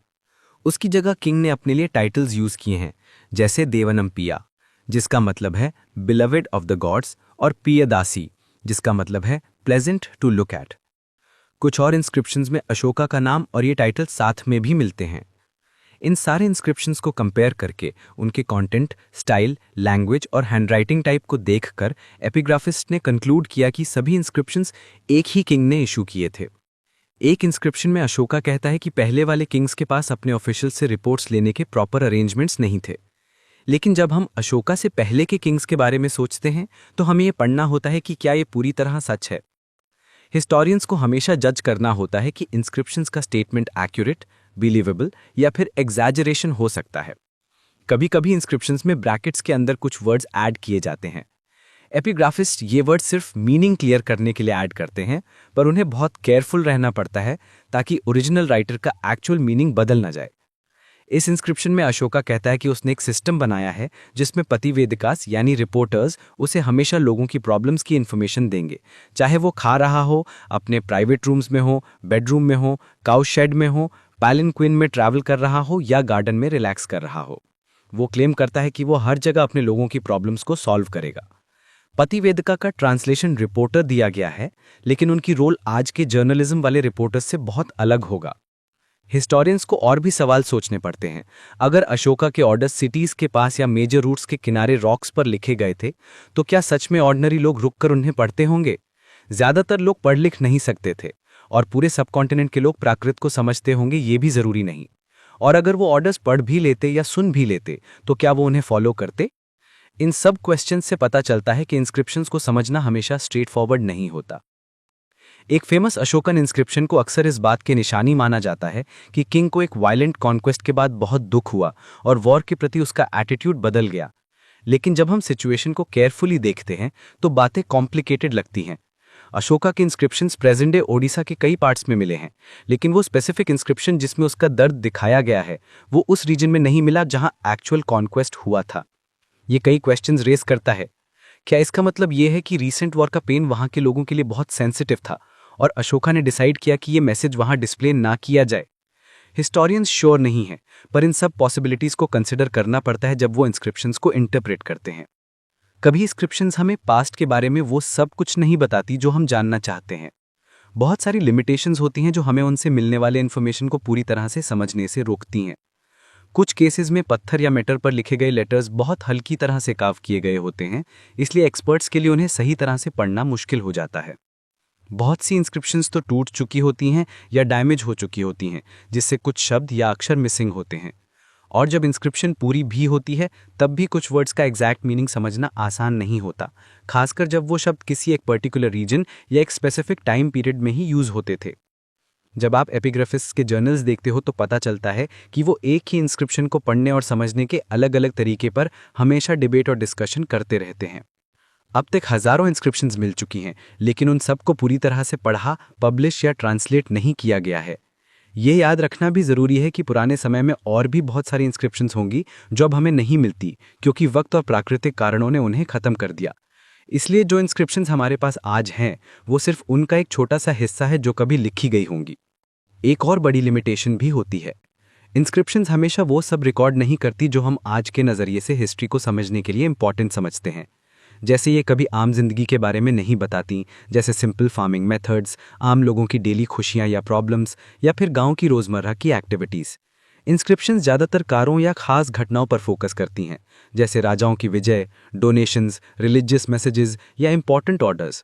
उसकी जगह किंग ने अपने लिए टाइटल्स यूज किए हैं, जैसे देवनमपिया, जिसका मतलब है बिलवेड ऑफ द गॉड्स, और पियदासी, जिसका मतलब है प्लेजेंट टू लुक एट। कुछ और इंस्क्रिप्शंस में अशोका का नाम और ये टाइटल साथ में भी मिलते हैं। इन सारे इंस्क्रिप्शंस को कंपेयर करके उनके कंटेंट, स्टाइल, लैंग्वेज और हैंडराइटिंग टाइप को देखकर एपिग्राफिस्ट ने कंक्लूड किया कि सभी इंस्क्रिप्शंस एक ही किंग ने इशू किए थे। एक इंस्क्रिप्शन में अशोका कहता है कि पहले वाले किंग्स के पास अपने ऑफिशियल से रिपोर्ट्स लेने के प्रॉपर अरेंजमेंट्स नहीं थे। लेकिन जब हम अशोका से पहले के किंग्स के बारे में सोचते हैं तो हमें यह पढ़ना होता है कि क्या ये पूरी तरह सच है। हिस्टोरियंस को हमेशा जज करना होता है कि इंस्क्रिप्शंस का स्टेटमेंट एक्यूरेट, बिलीवेबल या फिर एग्जैजरेशन हो सकता है। कभी कभी इंस्क्रिप्शंस में ब्रैकेट्स के अंदर कुछ वर्ड्स ऐड किए जाते हैं। एपिग्राफिस्ट ये वर्ड्स सिर्फ मीनिंग क्लियर करने के लिए ऐड करते हैं, पर उन्हें बहुत केयरफुल रहना पड़ता है ताकि ओरिजिनल राइटर का एक्चुअल मीनिंग बदल ना जाए। इस इंस्क्रिप्शन में अशोका कहता है कि उसने एक सिस्टम बनाया है जिसमें पतिवेदिकास यानी रिपोर्टर्स उसे हमेशा लोगों की प्रॉब्लम्स की इन्फॉर्मेशन देंगे, चाहे वो खा रहा हो, अपने प्राइवेट रूम्स में हो, बेडरूम में हो, काउ शेड में हो, पैलिनक्विन में ट्रैवल कर रहा हो या गार्डन में रिलैक्स कर रहा हो। वो क्लेम करता है कि वो हर जगह अपने लोगों की प्रॉब्लम्स को सॉल्व करेगा। पतिवेदिका का ट्रांसलेशन रिपोर्टर दिया गया है, लेकिन उनकी रोल आज के जर्नलिज्म वाले रिपोर्टर्स से बहुत अलग होगा। हिस्टोरियंस को और भी सवाल सोचने पड़ते हैं। अगर अशोका के ऑर्डर्स सिटीज के पास या मेजर रूट्स के किनारे रॉक्स पर लिखे गए थे, तो क्या सच में ऑर्डिनरी लोग रुककर उन्हें पढ़ते होंगे? ज्यादातर लोग पढ़ लिख नहीं सकते थे, और पूरे सबकॉन्टिनेंट के लोग प्राकृत को समझते होंगे ये भी जरूरी नहीं। और अगर वो ऑर्डर्स पढ़ भी लेते या सुन भी लेते, तो क्या वो उन्हें फॉलो करते? इन सब क्वेश्चन से पता चलता है कि इंस्क्रिप्शंस को समझना हमेशा स्ट्रेट फॉरवर्ड नहीं होता। एक फेमस अशोकन इंस्क्रिप्शन को अक्सर इस बात की निशानी माना जाता है कि किंग को एक वायलेंट कॉन्क्वेस्ट के बाद बहुत दुख हुआ और वॉर के प्रति उसका एटीट्यूड बदल गया। लेकिन जब हम सिचुएशन को केयरफुली देखते हैं तो बातें कॉम्प्लिकेटेड लगती हैं। अशोका के इंस्क्रिप्शंस प्रेजेंट डे ओडिशा के कई पार्ट्स में मिले हैं, लेकिन वो स्पेसिफिक इंस्क्रिप्शन जिसमें उसका दर्द दिखाया गया है वो उस रीजन में नहीं मिला जहां एक्चुअल कॉन्क्वेस्ट हुआ था। ये कई क्वेश्चंस रेस करता है। क्या इसका मतलब ये है कि रीसेंट वॉर का पेन वहां के लोगों के लिए बहुत सेंसिटिव था और अशोका ने डिसाइड किया कि ये मैसेज वहां डिस्प्ले ना किया जाए? हिस्टोरियंस श्योर नहीं है, पर इन सब पॉसिबिलिटीज को कंसिडर करना पड़ता है जब वो इंस्क्रिप्शंस को इंटरप्रेट करते हैं। कभी इंस्क्रिप्शंस हमें पास्ट के बारे में वो सब कुछ नहीं बताती जो हम जानना चाहते हैं। बहुत सारी लिमिटेशंस होती हैं जो हमें उनसे मिलने वाले इन्फॉर्मेशन को पूरी तरह से समझने से रोकती हैं। कुछ केसेस में पत्थर या मेटल पर लिखे गए लेटर्स बहुत हल्की तरह से कार्व किए गए होते हैं, इसलिए एक्सपर्ट्स के लिए उन्हें सही तरह से पढ़ना मुश्किल हो जाता है। बहुत सी इंस्क्रिप्शंस तो टूट चुकी होती हैं या डैमेज हो चुकी होती हैं, जिससे कुछ शब्द या अक्षर मिसिंग होते हैं। और जब इंस्क्रिप्शन पूरी भी होती है तब भी कुछ वर्ड्स का एग्जैक्ट मीनिंग समझना आसान नहीं होता, खासकर जब वो शब्द किसी एक पर्टिकुलर रीजन या एक स्पेसिफिक टाइम पीरियड में ही यूज होते थे। जब आप एपिग्राफिस्ट्स के जर्नल्स देखते हो तो पता चलता है कि वो एक ही इंस्क्रिप्शन को पढ़ने और समझने के अलग अलग तरीके पर हमेशा डिबेट और डिस्कशन करते रहते हैं। अब तक हजारों इंस्क्रिप्शंस मिल चुकी हैं, लेकिन उन सबको पूरी तरह से पढ़ा, पब्लिश या ट्रांसलेट नहीं किया गया है। ये याद रखना भी ज़रूरी है कि पुराने समय में और भी बहुत सारी इंस्क्रिप्शंस होंगी जो अब हमें नहीं मिलती, क्योंकि वक्त और प्राकृतिक कारणों ने उन्हें ख़त्म कर दिया। इसलिए जो इंस्क्रिप्शंस हमारे पास आज हैं वो सिर्फ उनका एक छोटा सा हिस्सा है जो कभी लिखी गई होंगी। एक और बड़ी लिमिटेशन भी होती है, इंस्क्रिप्शंस हमेशा वो सब रिकॉर्ड नहीं करती जो हम आज के नज़रिए से हिस्ट्री को समझने के लिए इंपॉर्टेंट समझते हैं। जैसे ये कभी आम जिंदगी के बारे में नहीं बताती, जैसे सिंपल फार्मिंग मेथड्स, आम लोगों की डेली खुशियां या प्रॉब्लम्स, या फिर गांव की रोजमर्रा की एक्टिविटीज। इंस्क्रिप्शंस ज़्यादातर कारों या खास घटनाओं पर फोकस करती हैं, जैसे राजाओं की विजय, डोनेशंस, रिलीजियस मैसेजेस या इंपॉर्टेंट ऑर्डर्स।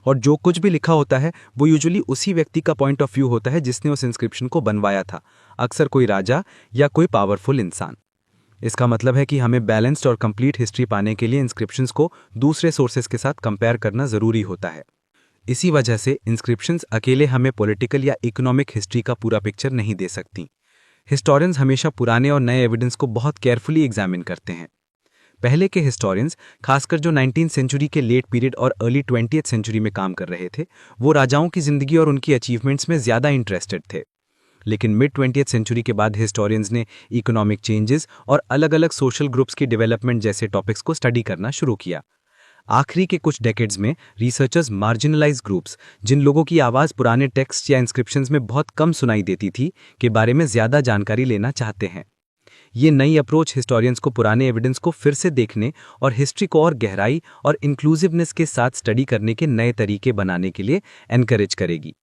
और जो कुछ भी लिखा होता है वो यूजुअली उसी व्यक्ति का पॉइंट ऑफ व्यू होता है जिसने उस इंस्क्रिप्शन को बनवाया था, अक्सर कोई राजा या कोई पावरफुल इंसान। इसका मतलब है कि हमें बैलेंस्ड और कंप्लीट हिस्ट्री पाने के लिए इंस्क्रिप्शंस को दूसरे सोर्सेज के साथ कंपेयर करना ज़रूरी होता है। इसी वजह से इंस्क्रिप्शंस अकेले हमें पॉलिटिकल या इकोनॉमिक हिस्ट्री का पूरा पिक्चर नहीं दे सकती। हिस्टोरियंस हमेशा पुराने और नए एविडेंस को बहुत केयरफुली एग्जामिन करते हैं। पहले के हिस्टोरियंस, खासकर जो 19th सेंचुरी के लेट पीरियड और अर्ली 20th सेंचुरी में काम कर रहे थे, वो राजाओं की जिंदगी और उनकी अचीवमेंट्स में ज़्यादा इंटरेस्टेड थे। लेकिन मिड 20th सेंचुरी के बाद हिस्टोरियंस ने इकोनॉमिक चेंजेस और अलग अलग सोशल ग्रुप्स की डेवलपमेंट जैसे टॉपिक्स को स्टडी करना शुरू किया। आखिरी के कुछ डेकेड्स में रिसर्चर्स मार्जिनलाइज ग्रुप्स, जिन लोगों की आवाज़ पुराने टेक्स्ट या इंस्क्रिप्शंस में बहुत कम सुनाई देती थी, के बारे में ज़्यादा जानकारी लेना चाहते हैं। ये नई अप्रोच हिस्टोरियंस को पुराने एविडेंस को फिर से देखने और हिस्ट्री को और गहराई और इंक्लूसिवनेस के साथ स्टडी करने के नए तरीके बनाने के लिए एनकरेज करेगी।